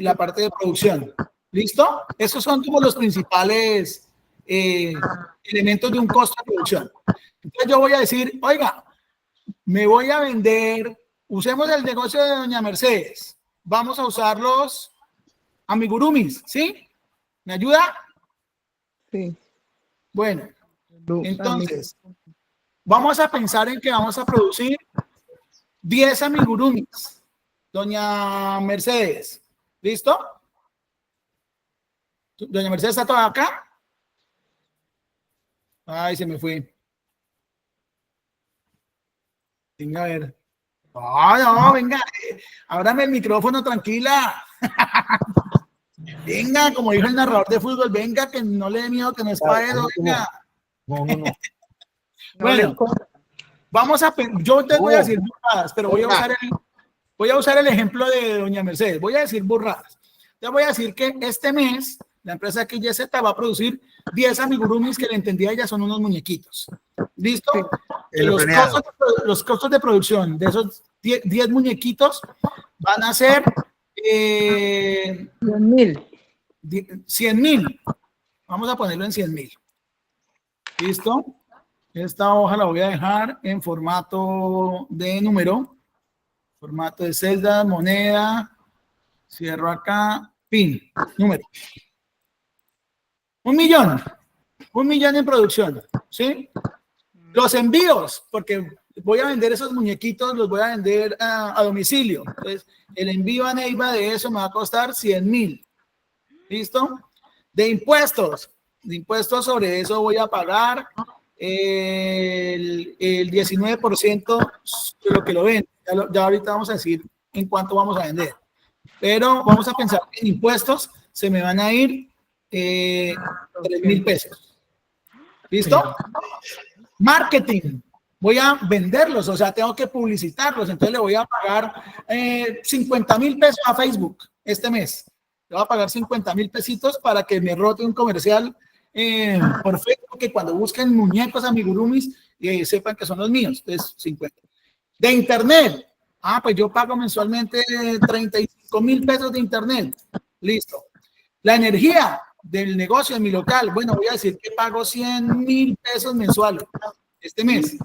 la parte de producción. ¿Listo? Esos son como los principales elementos de un costo de producción. Entonces yo voy a decir, oiga, me voy a vender, usemos el negocio de doña Mercedes, vamos a usar los amigurumis, ¿sí? ¿Me ayuda?
Sí.
Bueno, entonces, vamos a pensar en que vamos a producir 10 amigurumis, doña Mercedes, ¿listo? Doña Mercedes, ¿está toda acá? Ay, se me fue. Venga, a ver. No, venga. Ábrame el micrófono, tranquila. Venga, como dijo el narrador de fútbol, venga, que no le dé miedo, que no es para eso, venga.
No.
Bueno, vamos a, yo te voy a decir burradas, pero voy a usar el ejemplo de doña Mercedes. Voy a decir burradas. Te voy a decir que este mes la empresa XYZ va a producir 10 amigurumis que le entendía ella son unos muñequitos. ¿Listo? Los costos de producción de esos 10 muñequitos van a ser 100,000. Vamos a ponerlo en 100,000. ¿Listo? Esta hoja la voy a dejar en formato de número, formato de celda, moneda, cierro acá, pin, número. 1,000,000 en producción, ¿sí? Los envíos, porque voy a vender esos muñequitos, los voy a vender a domicilio. Entonces, el envío a Neiva de eso me va a costar 100,000. ¿Listo? De impuestos sobre eso voy a pagar el 19% de lo que lo venden. Ya ahorita vamos a decir en cuánto vamos a vender. Pero vamos a pensar que en impuestos se me van a ir 3,000 pesos. ¿Listo? Marketing. Voy a venderlos, o sea, tengo que publicitarlos. Entonces le voy a pagar 50,000 pesos a Facebook este mes. Le voy a pagar 50,000 pesitos para que me rote un comercial por Facebook, que cuando busquen muñecos amigurumis sepan que son los míos. Entonces, 50. De internet. Pues yo pago mensualmente 35,000 pesos de internet. Listo. La energía del negocio de mi local. Bueno, voy a decir que pago 100,000 pesos mensuales este mes.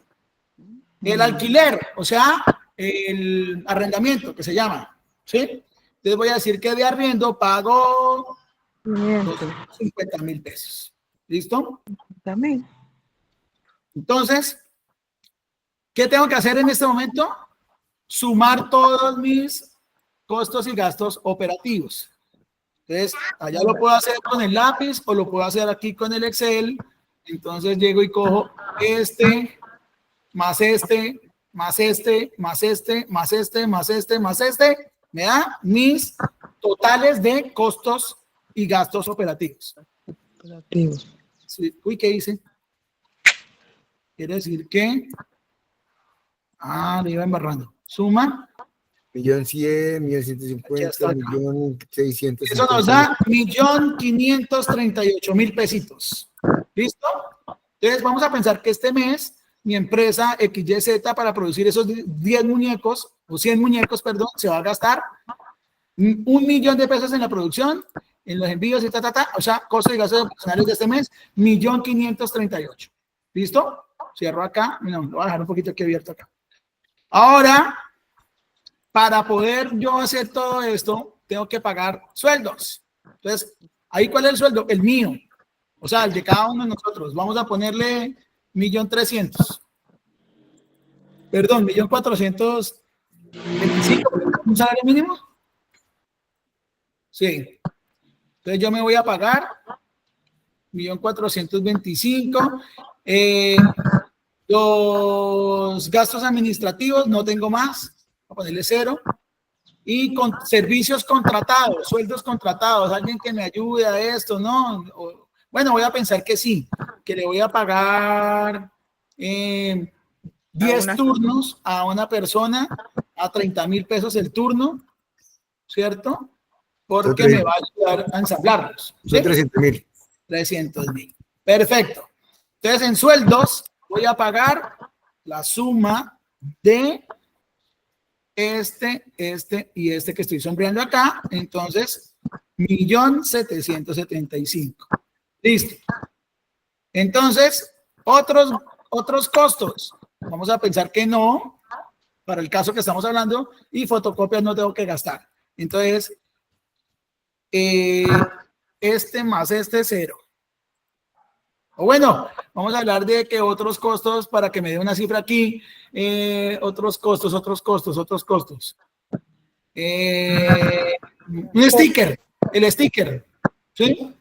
El alquiler, o sea, el arrendamiento que se llama, ¿sí? Entonces voy a decir que de arriendo pago 50,000 pesos. ¿Listo?
También.
Entonces, ¿qué tengo que hacer en este momento? Sumar todos mis costos y gastos operativos. Entonces, allá lo puedo hacer con el lápiz o lo puedo hacer aquí con el Excel. Entonces llego y cojo más este, más este, más este, más este, más este, más este, me da mis totales de costos y gastos operativos. Sí. Uy, ¿qué hice? Quiere decir que le iba embarrando. Suma
1,100,000, 1,150,000, 1,650,000.
Eso nos da 1,538,000 pesitos. ¿Listo? Entonces vamos a pensar que este mes mi empresa XYZ para producir esos 10 muñecos o 100 muñecos, perdón, se va a gastar 1,000,000 de pesos en la producción, en los envíos y o sea, costos y gastos operacionales de este mes, 1,538,000. ¿Listo? Cierro acá. No, lo voy a dejar un poquito aquí abierto acá. Ahora, para poder yo hacer todo esto, tengo que pagar sueldos. Entonces, ¿ahí cuál es el sueldo? El mío. O sea, el de cada uno de nosotros. Vamos a ponerle 1,300,000. Perdón, 1,425,000. ¿Un salario mínimo? Sí. Entonces yo me voy a pagar 1,425,000. Los gastos administrativos no tengo más. Voy a ponerle 0. Y con servicios contratados, sueldos contratados, alguien que me ayude a esto, ¿no? Bueno, voy a pensar que sí, que le voy a pagar 10 turnos a una persona a 30,000 pesos el turno, ¿cierto? Porque me va a ayudar a ensamblarlos. ¿Sí?
300,000.
300,000. Perfecto. Entonces, en sueldos voy a pagar la suma de este y este que estoy sombreando acá. Entonces, 1,775,000. Listo. Entonces, otros costos. Vamos a pensar que no, para el caso que estamos hablando, y fotocopias no tengo que gastar. Entonces, este más este 0. O bueno, vamos a hablar de que otros costos, para que me dé una cifra aquí, otros costos. Un sticker, el sticker, ¿sí?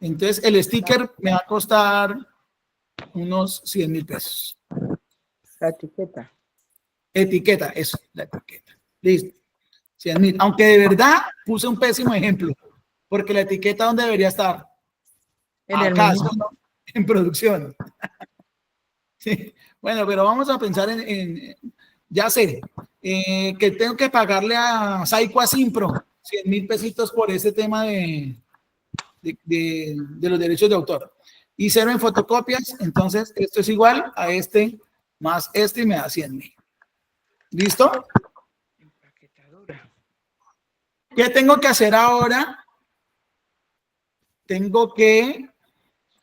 Entonces, el sticker me va a costar unos 100,000 pesos.
La etiqueta.
Etiqueta, eso, la etiqueta. Listo. 100,000. Aunque de verdad puse un pésimo ejemplo, porque la etiqueta, ¿dónde debería estar?
En el
Acá,
menú.
¿no? En producción. Sí. Bueno, pero vamos a pensar ya sé, que tengo que pagarle a Saico Asimpro 100,000 pesitos por ese tema de los derechos de autor. Y 0 en fotocopias, entonces esto es igual a este más este y me da 100,000. ¿Listo? ¿Qué tengo que hacer ahora?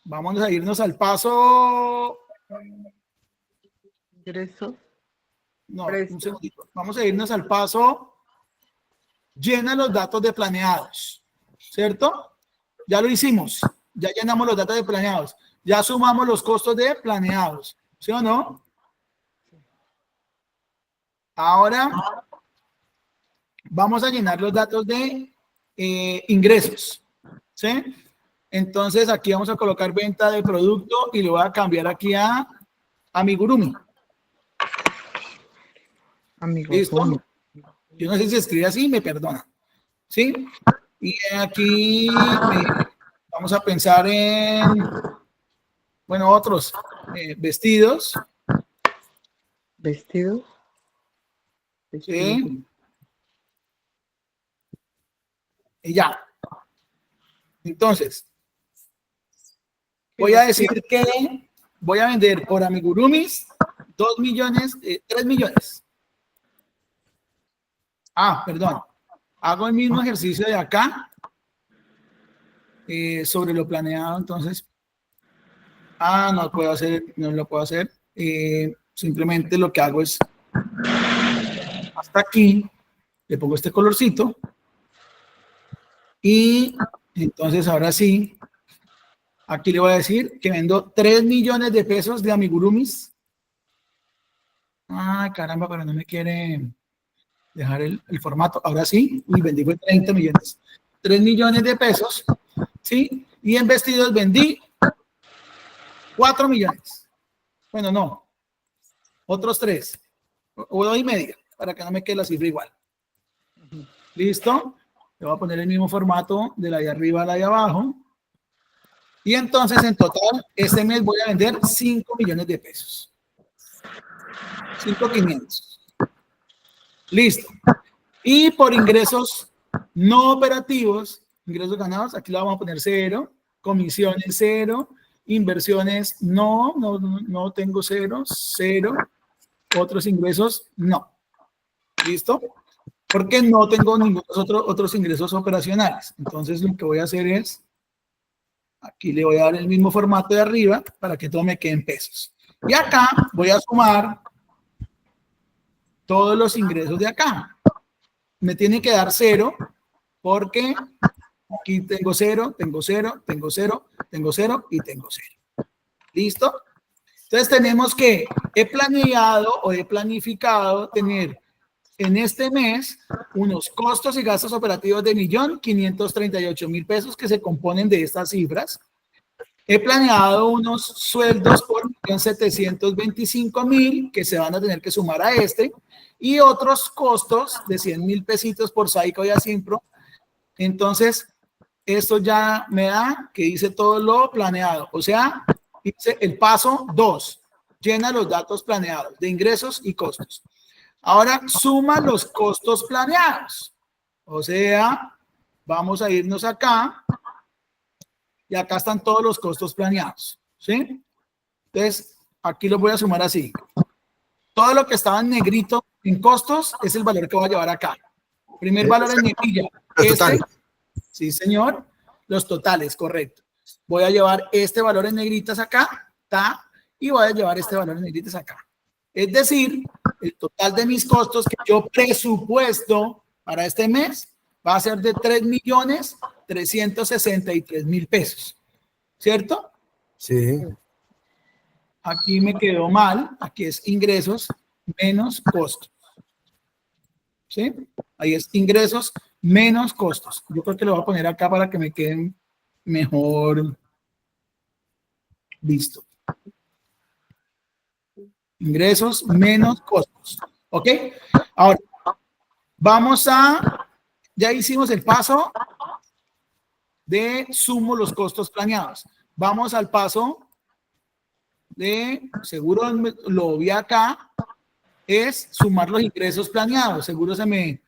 Vamos a irnos al paso.
Ingreso.
No,
Precio.
un segundito. Vamos a irnos al paso. Llena los datos de planeados. ¿Cierto? Ya lo hicimos. Ya llenamos los datos de planeados. Ya sumamos los costos de planeados. ¿Sí o no? Ahora vamos a llenar los datos de ingresos. ¿Sí? Entonces aquí vamos a colocar venta de producto y lo voy a cambiar aquí a amigurumi. ¿Listo? Yo no sé si se escribe así, me perdona. ¿Sí? Y aquí vamos a pensar en, bueno, otros vestidos.
Vestidos.
¿Sí? Y ya. Entonces, voy a decir que voy a vender por amigurumis 2 millones, 3 millones. Ah, perdón. Hago el mismo ejercicio de acá sobre lo planeado, entonces. No puedo hacer, no lo puedo hacer. Simplemente lo que hago es hasta aquí, le pongo este colorcito y entonces ahora sí, aquí le voy a decir que vendo 3 millones de pesos de amigurumis. Ay, caramba, pero no me quiere dejar el formato. Ahora sí, y vendí fue 30 millones. 3 millones de pesos, ¿sí? Y en vestidos vendí 4 millones. Bueno, no. Otros 3. O 2,5, para que no me quede la cifra igual. ¿Listo? Le voy a poner el mismo formato de la de arriba a la de abajo. Y entonces, en total, este mes voy a vender 5 millones de pesos. 5,500. Listo. Y por ingresos no operativos, ingresos ganados, aquí lo vamos a poner 0. Comisiones 0. Inversiones no tengo 0. Otros ingresos no. ¿Listo? Porque no tengo ningunos otros ingresos operacionales. Entonces lo que voy a hacer es, aquí le voy a dar el mismo formato de arriba para que todo me quede en pesos. Y acá voy a sumar todos los ingresos de acá. Me tiene que dar 0 porque aquí tengo 0, tengo 0, tengo 0, tengo 0 y tengo 0. ¿Listo? Entonces tenemos que he planeado o he planificado tener en este mes unos costos y gastos operativos de 1.538.000 pesos que se componen de estas cifras. He planeado unos sueldos por 1.725.000 que se van a tener que sumar a este y otros costos de 100.000 pesitos por Saico y Asimpro. Entonces, esto ya me da que hice todo lo planeado. O sea, hice el paso 2. Llena los datos planeados de ingresos y costos. Ahora, suma los costos planeados. O sea, vamos a irnos acá. Y acá están todos los costos planeados. ¿Sí? Entonces, aquí los voy a sumar así. Todo lo que estaba en negrito en costos es el valor que voy a llevar acá. Primer valor en negrilla.
Los totales.
Sí, señor. Los totales, correcto. voy a llevar este valor en negritas acá, ta, y voy a llevar este valor en negritas acá. Es decir, el total de mis costos que yo presupuesto para este mes va a ser de 3.363.000 pesos. ¿Cierto?
Sí.
Aquí me quedó mal. Aquí es ingresos menos costos. ¿Sí? Ahí es ingresos menos costos. Yo creo que lo voy a poner acá para que me queden mejor visto. Ingresos menos costos. ¿Ok? Ahora, vamos a... Ya hicimos el paso de sumo los costos planeados. Vamos al paso de, seguro lo vi acá, es sumar los ingresos planeados. Seguro se me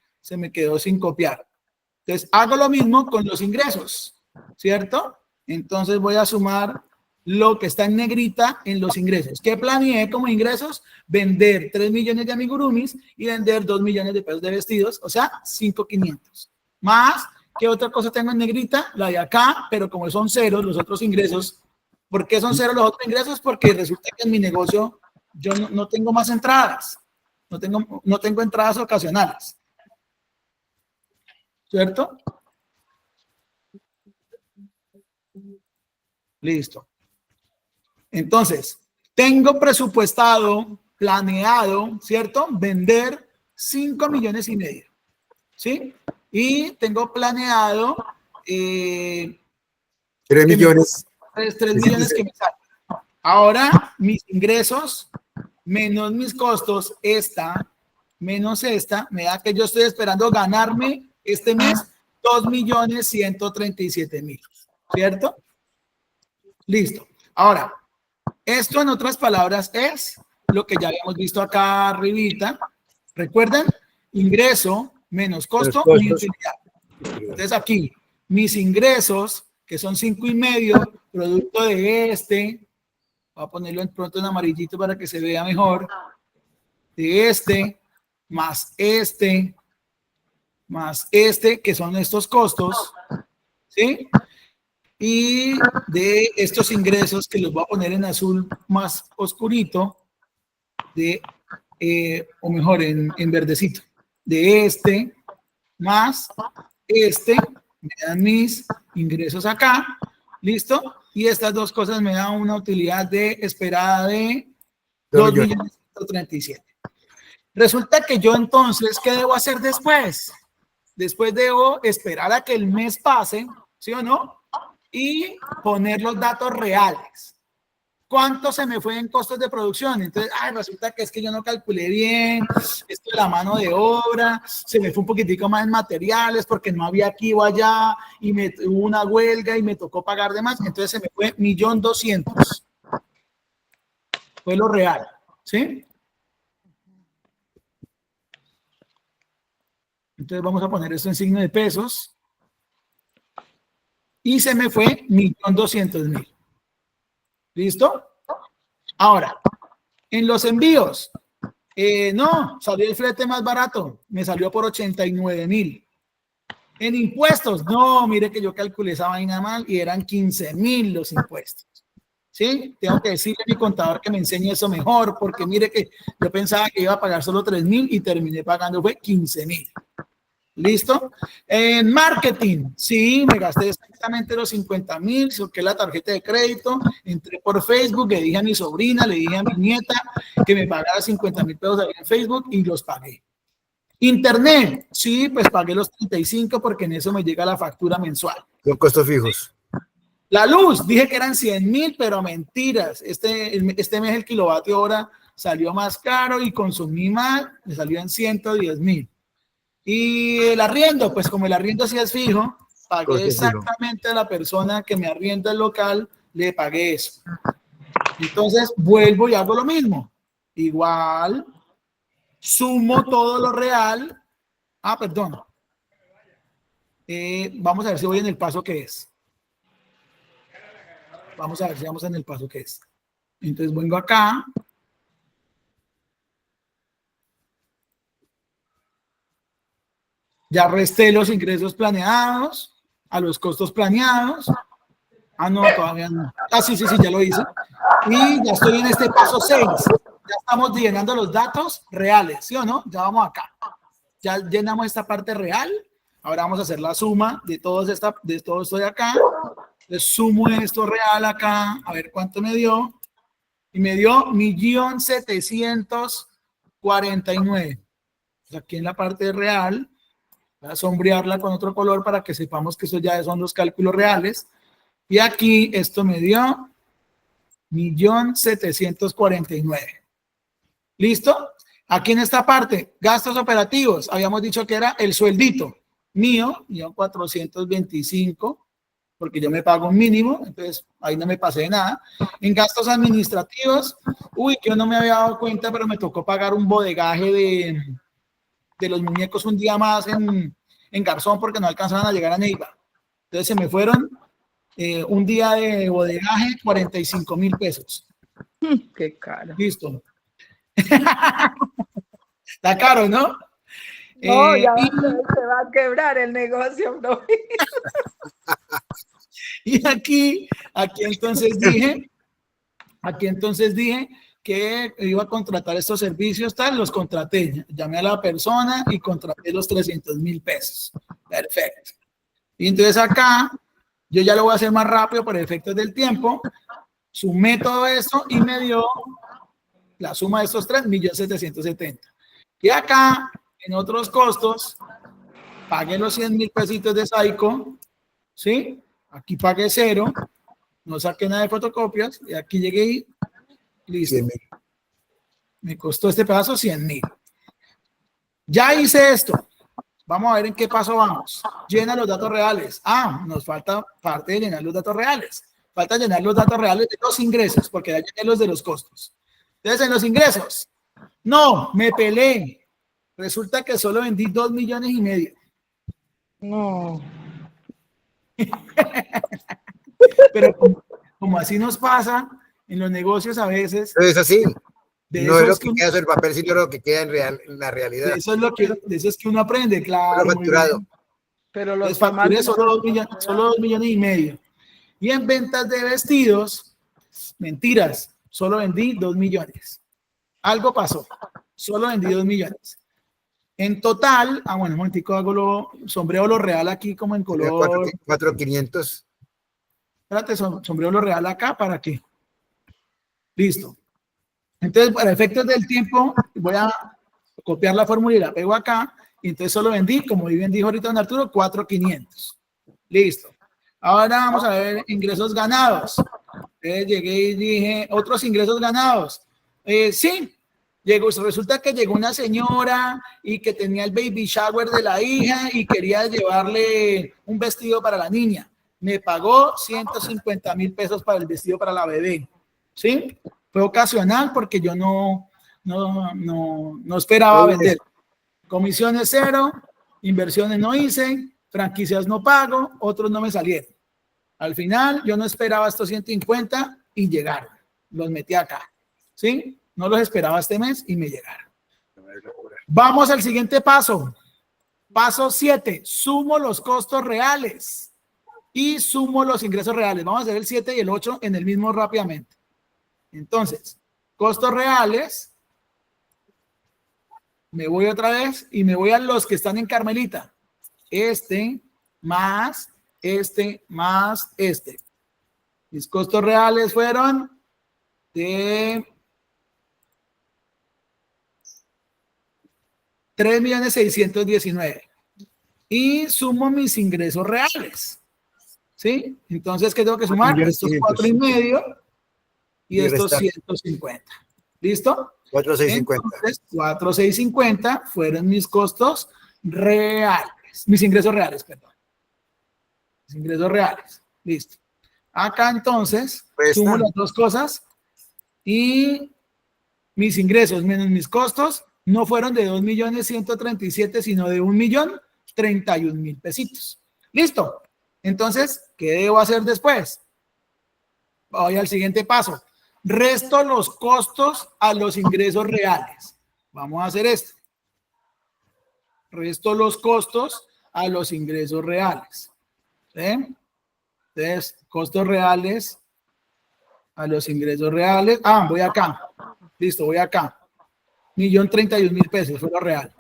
quedó sin copiar. Entonces, hago lo mismo con los ingresos, ¿cierto? Entonces voy a sumar lo que está en negrita en los ingresos. ¿Qué planeé como ingresos? Vender 3 millones de amigurumis y vender 2 millones de pesos de vestidos, o sea, 5.500. Más, ¿qué otra cosa tengo en negrita? La de acá, pero como son ceros los otros ingresos. ¿Por qué son ceros los otros ingresos? Porque resulta que en mi negocio yo no tengo más entradas. No tengo entradas ocasionales. ¿Cierto? Listo. Entonces, tengo presupuestado, planeado, ¿cierto? Vender 5,5 millones. ¿Sí? Y tengo planeado
3 millones.
3 millones que me salen. Ahora, mis ingresos menos mis costos, esta menos esta, me da que yo estoy esperando ganarme este mes 2.137.000. ¿Cierto? Listo. Ahora, esto en otras palabras es lo que ya habíamos visto acá arribita. ¿Recuerdan? Ingreso menos costo, mi utilidad. Entonces aquí, mis ingresos, que son 5,5, producto de este, voy a ponerlo en pronto en amarillito para que se vea mejor, de este, más este, que son estos costos, ¿sí? Y de estos ingresos que los voy a poner en azul más oscurito, o mejor, en verdecito, de este, más este, me dan mis ingresos acá, ¿listo? Y estas dos cosas me dan una utilidad de esperada de 2.137.000. Resulta que yo entonces, ¿qué debo hacer después? Después debo esperar a que el mes pase, ¿sí o no? Y poner los datos reales. ¿Cuánto se me fue en costos de producción? Entonces, resulta que es que yo no calculé bien esto de la mano de obra, se me fue un poquitico más en materiales porque no había aquí o allá y hubo una huelga y me tocó pagar de más. Entonces se me fue 1.200.000. Fue lo real, ¿sí? Entonces vamos a poner esto en signo de pesos. Y se me fue 1.200.000. ¿Listo? Ahora, en los envíos, no, salió el flete más barato, me salió por 89.000. En impuestos, no, mire que yo calculé esa vaina mal y eran 15.000 los impuestos. ¿Sí? Tengo que decirle a mi contador que me enseñe eso mejor, porque mire que yo pensaba que iba a pagar solo 3.000 y terminé pagando fue 15.000. ¿Listo? En marketing, sí, me gasté exactamente los 50.000, saqué la tarjeta de crédito, entré por Facebook, le dije a mi sobrina, le dije a mi nieta que me pagara 50.000 pesos ahí en Facebook y los pagué. Internet, sí, pues pagué los 35 porque en eso me llega la factura mensual.
Son costos fijos.
La luz, dije que eran 100.000, pero mentiras. Este mes el kilovatio hora salió más caro y consumí más, me salió en 110.000. Y el arriendo, pues como el arriendo sí es fijo, pagué exactamente a la persona que me arrienda el local, le pagué eso. Entonces vuelvo y hago lo mismo. Igual, sumo todo lo real. Perdón. Vamos a ver si voy en el paso que es. Vamos a ver si vamos en el paso que es. Entonces vengo acá. Ya resté los ingresos planeados a los costos planeados. Ah, no, todavía no. Ah, sí, ya lo hice. Y ya estoy en este paso 6. Ya estamos llenando los datos reales, ¿sí o no? Ya vamos acá. Ya llenamos esta parte real. Ahora vamos a hacer la suma de todo esto de acá. Le sumo esto real acá. A ver cuánto me dio. Y me dio 1.749.000. Pues aquí en la parte real, voy a sombrearla con otro color para que sepamos que eso ya son los cálculos reales. Y aquí esto me dio 1.749.000. ¿Listo? Aquí en esta parte, gastos operativos, habíamos dicho que era el sueldito mío, 1.425, porque yo me pago un mínimo, entonces ahí no me pasé de nada. En gastos administrativos, uy, que yo no me había dado cuenta, pero me tocó pagar un bodegaje de los muñecos un día más en Garzón porque no alcanzaban a llegar a Neiva. Entonces se me fueron un día de bodegaje, 45.000 pesos.
Qué caro.
Listo. Está caro, ¿no?
No, ya se va a quebrar el negocio, bro.
Y aquí entonces dije que iba a contratar estos servicios, tal, los contraté. Llamé a la persona y contraté los 300.000 pesos. Perfecto. Y entonces acá, yo ya lo voy a hacer más rápido por efectos del tiempo. Sumé todo esto y me dio la suma de estos 3.770.000. Y acá, en otros costos, pagué los 100.000 pesitos de Saico, ¿sí? Aquí pagué 0, no saqué nada de fotocopias, y aquí llegué y listo. Me costó este pedazo 100.000. Ya hice esto. Vamos a ver en qué paso vamos. Llena los datos reales. Ah, nos falta parte de llenar los datos reales. Falta llenar los datos reales de los ingresos, porque ya llené los de los costos. Entonces, en los ingresos, no, me peleé. Resulta que solo vendí 2,5 millones.
No.
Pero como así nos pasa en los negocios a veces.
Pero es así. No es lo que queda sobre el papel, sino lo que queda en la realidad.
Eso es que uno aprende, claro.
Pero los
facturé solo 2,5 millones. Y en ventas de vestidos, mentiras, solo vendí 2 millones. Algo pasó, solo vendí 2 millones. En total, bueno, un momentico, sombreo lo real aquí como en color.
4,500.
Espérate, sombreo lo real acá, ¿para qué? Listo. Entonces, para efectos del tiempo, voy a copiar la fórmula y la pego acá. Y entonces solo vendí, como bien dijo ahorita don Arturo, 4,500. Listo. Ahora vamos a ver ingresos ganados. Llegué y dije, otros ingresos ganados. Sí, resulta que llegó una señora y que tenía el baby shower de la hija y quería llevarle un vestido para la niña. Me pagó 150.000 pesos para el vestido para la bebé. ¿Sí? Fue ocasional porque yo no esperaba vender. Comisiones 0, inversiones no hice, franquicias no pago, otros no me salieron. Al final yo no esperaba estos 150 y llegaron. Los metí acá. ¿Sí? No los esperaba este mes y me llegaron. Vamos al siguiente paso. Paso 7. Sumo los costos reales y sumo los ingresos reales. Vamos a hacer el 7 y el 8 en el mismo rápidamente. Entonces, costos reales. Me voy otra vez y me voy a los que están en Carmelita. Más más este. Mis costos reales fueron de 3.619.000 y sumo mis ingresos reales. ¿Sí? Entonces, ¿qué tengo que sumar? Estos 4,5 y estos 150. ¿Listo?
4,650.
Entonces, 4,650 fueron mis costos reales. Mis ingresos reales, perdón. Mis ingresos reales. Listo. Acá entonces sumo las dos cosas y mis ingresos menos mis costos no fueron de 2.137.000, sino de 1.031.000 pesitos. Listo. Entonces, ¿qué debo hacer después? Voy al siguiente paso. Resto los costos a los ingresos reales. Vamos a hacer esto. Resto los costos a los ingresos reales. ¿Sí? Entonces, costos reales a los ingresos reales. Ah, voy acá. Listo, voy acá. 1.031.000 pesos fue lo real.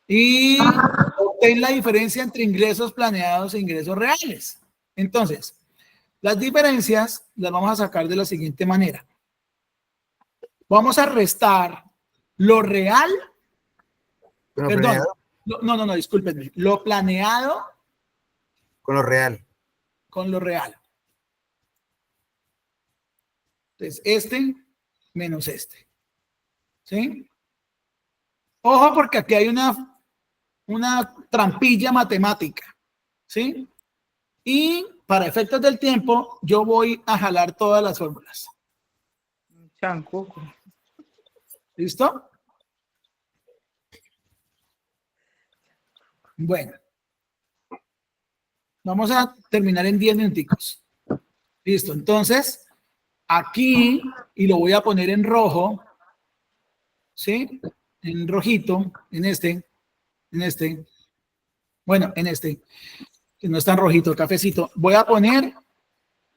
Y obtén la diferencia entre ingresos planeados e ingresos reales. Entonces, las diferencias las vamos a sacar de la siguiente manera. Vamos a restar lo real. Perdón. No, discúlpenme. Lo planeado
con lo real.
Con lo real. Entonces, este menos este. ¿Sí? Ojo, porque aquí hay una trampilla matemática. ¿Sí? Y para efectos del tiempo, yo voy a jalar todas las fórmulas.
Chancuco.
¿Listo? Bueno. Vamos a terminar en 10 minuticos. Listo. Entonces, aquí, y lo voy a poner en rojo, ¿sí? En rojito, en este. Bueno, en este, que no es tan rojito, cafecito. Voy a poner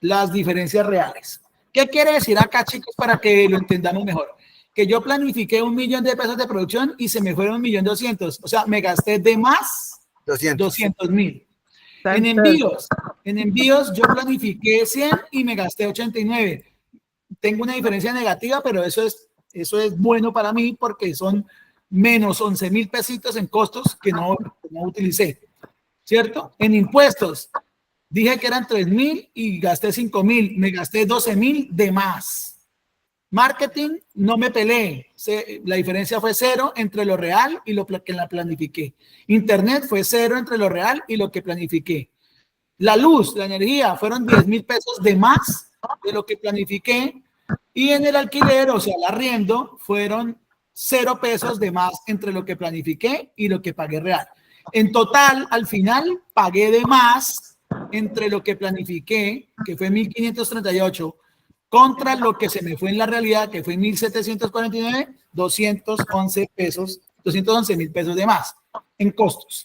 las diferencias reales. ¿Qué quiere decir acá, chicos, para que lo entendamos mejor? Que yo planifiqué 1.000.000 de pesos de producción y se me fueron 1.200.000. O sea, me gasté de más 200.000. En envíos yo planifiqué 100 y me gasté 89. Tengo una diferencia negativa, pero eso es bueno para mí porque son menos 11.000 pesitos en costos que no utilicé, ¿cierto? En impuestos dije que eran 3.000 y gasté 5.000, me gasté 12.000 de más. Marketing, no me peleé. La diferencia fue 0 entre lo real y lo que la planifiqué. Internet fue 0 entre lo real y lo que planifiqué. La luz, la energía, fueron 10.000 pesos de más de lo que planifiqué. Y en el alquiler, o sea, el arriendo, fueron 0 pesos de más entre lo que planifiqué y lo que pagué real. En total, al final, pagué de más entre lo que planifiqué, que fue 1.538, contra lo que se me fue en la realidad, que fue 1.749, 211 pesos, 211.000 pesos de más en costos.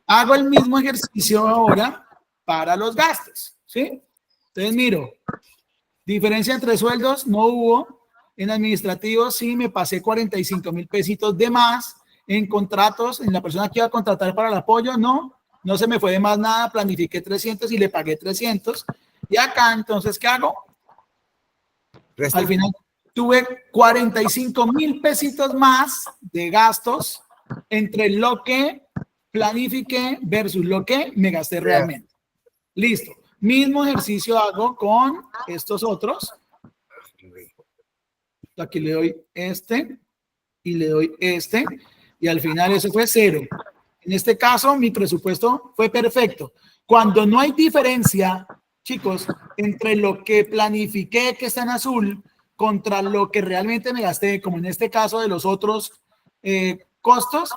Hago el mismo ejercicio ahora para los gastos, ¿sí? Entonces miro, diferencia entre sueldos no hubo, en administrativos sí me pasé 45.000 pesitos de más, en contratos, en la persona que iba a contratar para el apoyo, no se me fue de más nada, planifiqué 300 y le pagué 300. Y acá, entonces, ¿qué hago? Al final tuve 45.000 pesitos más de gastos entre lo que planifiqué versus lo que me gasté realmente. Listo. Mismo ejercicio hago con estos otros. Aquí le doy este y le doy este y al final eso fue 0. En este caso mi presupuesto fue perfecto. Cuando no hay diferencia, chicos, entre lo que planifiqué que está en azul contra lo que realmente me gasté, como en este caso de los otros costos,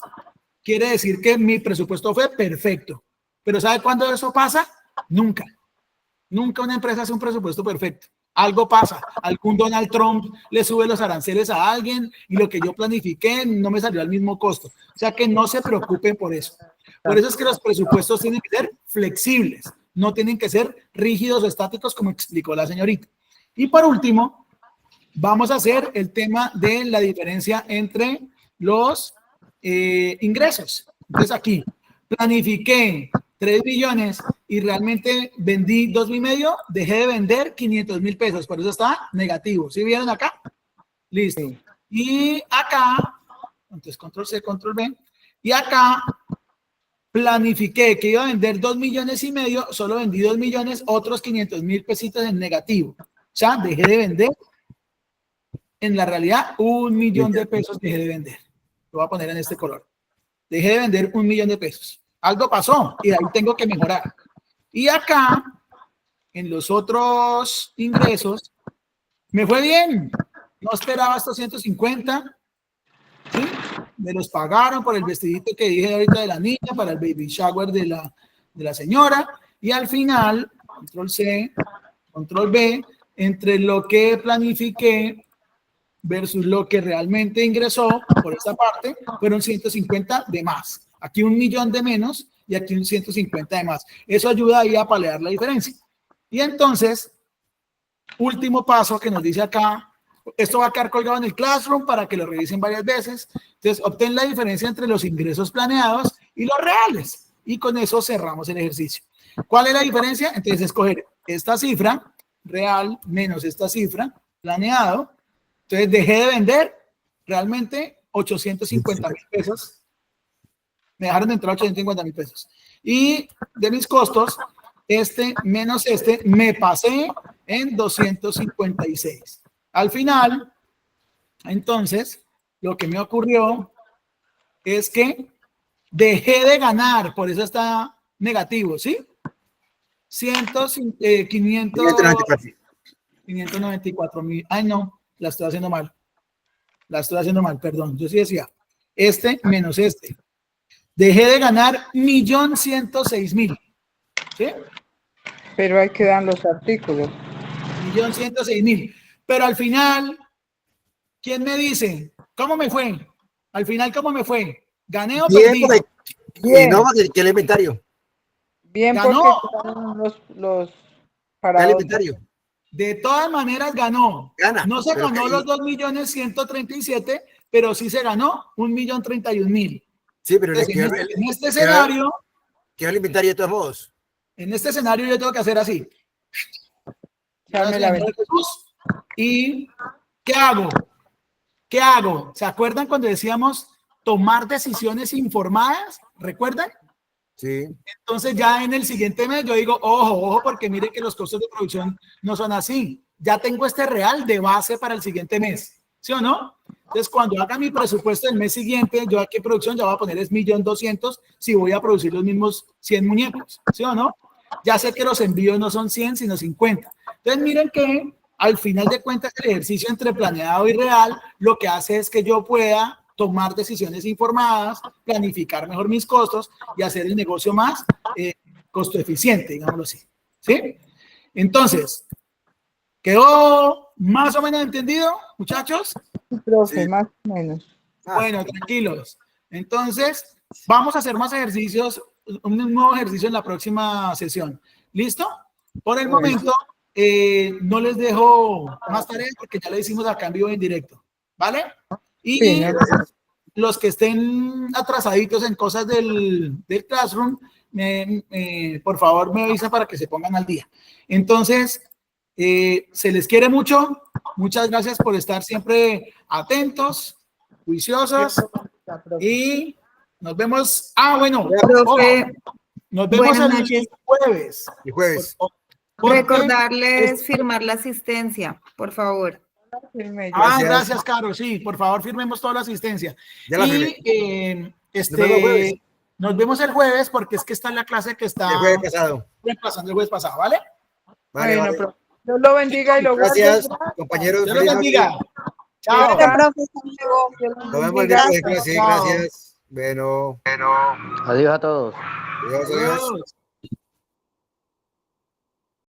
quiere decir que mi presupuesto fue perfecto. Pero ¿sabe cuándo eso pasa? Nunca. Nunca una empresa hace un presupuesto perfecto. Algo pasa. Algún Donald Trump le sube los aranceles a alguien y lo que yo planifiqué no me salió al mismo costo. O sea que no se preocupen por eso. Por eso es que los presupuestos tienen que ser flexibles. No tienen que ser rígidos o estáticos como explicó la señorita. Y por último, vamos a hacer el tema de la diferencia entre los ingresos. Entonces aquí, planifiqué 3 billones y realmente vendí 2.5 millones, dejé de vender 500.000 pesos, por eso está negativo. ¿Sí vieron acá? Listo. Y acá, entonces control C, control V, y acá planifiqué que iba a vender 2,5 millones, solo vendí 2 millones, otros 500.000 pesitos en negativo. O sea, dejé de vender, en la realidad, 1 millón de pesos dejé de vender. Lo voy a poner en este color. Dejé de vender 1 millón de pesos. Algo pasó y ahí tengo que mejorar. Y acá, en los otros ingresos, me fue bien. No esperaba estos 150. ¿Sí? Me los pagaron por el vestidito que dije ahorita de la niña, para el baby shower de la señora. Y al final, control C, control B, entre lo que planifiqué versus lo que realmente ingresó por esta parte, fueron 150 de más. Aquí 1 millón de menos y aquí un 150 de más. Eso ayuda ahí a paliar la diferencia. Y entonces, último paso que nos dice acá, esto va a quedar colgado en el Classroom para que lo revisen varias veces. Entonces, obtén la diferencia entre los ingresos planeados y los reales. Y con eso cerramos el ejercicio. ¿Cuál es la diferencia? Entonces, escoger esta cifra real menos esta cifra planeado. Entonces, dejé de vender realmente 850,000 pesos. Me dejaron de entrar 850,000 pesos. Y de mis costos, este menos este, me pasé en 256. Al final, entonces, lo que me ocurrió es que dejé de ganar, por eso está negativo, ¿sí? 594,000. Ay, no, la estoy haciendo mal. La estoy haciendo mal, perdón. Yo sí decía, este menos este. Dejé de ganar 1.106.000. ¿Sí?
Pero ahí quedan los artículos.
1.106.000. Pero al final, ¿quién me dice? ¿Cómo me fue? Al final, ¿cómo me fue? ¿Gané o perdí?
Bien. No, que el inventario.
Bien,
¿ganó?
Porque los para
el inventario.
De todas maneras ganó.
Gana.
No se ganó los 2.137.000, pero sí se ganó 1.031.000.
Sí, pero
entonces, en este escenario,
¿qué es el inventario de todos modos?
En este escenario yo tengo que hacer así. ¿Y qué hago? ¿Qué hago? ¿Se acuerdan cuando decíamos tomar decisiones informadas? ¿Recuerdan?
Sí.
Entonces ya en el siguiente mes yo digo, ojo, porque mire que los costos de producción no son así. Ya tengo este real de base para el siguiente mes. ¿Sí o no? Entonces cuando haga mi presupuesto del mes siguiente, yo aquí en producción ya voy a poner es 1.200.000 si voy a producir los mismos 100 muñecos. ¿Sí o no? Ya sé que los envíos no son 100 sino 50. Entonces miren que al final de cuentas el ejercicio entre planeado y real lo que hace es que yo pueda tomar decisiones informadas, planificar mejor mis costos y hacer el negocio más costo eficiente, digámoslo así. ¿Sí? Entonces, ¿quedó más o menos entendido, muchachos?
Profe,
Sí.
más o menos.
Bueno, tranquilos. Entonces, vamos a hacer más ejercicios, un nuevo ejercicio en la próxima sesión. ¿Listo? Por el momento, no les dejo más tareas porque ya lo hicimos acá en vivo en directo. ¿Vale? Y
Sí,
los que estén atrasaditos en cosas del Classroom, por favor me avisan para que se pongan al día. Entonces, se les quiere mucho. Muchas gracias por estar siempre atentos, juiciosos. Y nos vemos. Bueno,
profe,
nos vemos
buenas
el
noches.
jueves.
El jueves.
Recordarles firmar la asistencia, por favor.
Gracias, Caro. Sí, por favor, firmemos toda la asistencia.
Ya la firmé.
Nos vemos el jueves porque es que está en la clase que está
el jueves pasado.
Reemplazando el jueves pasado, ¿vale?
Vale,
bueno,
vale.
Dios lo bendiga y lo guarde.
Gracias, compañeros.
Dios los bendiga. Chao.
Nos vemos el miércoles. Gracias. Bueno.
Adiós a todos.
Adiós.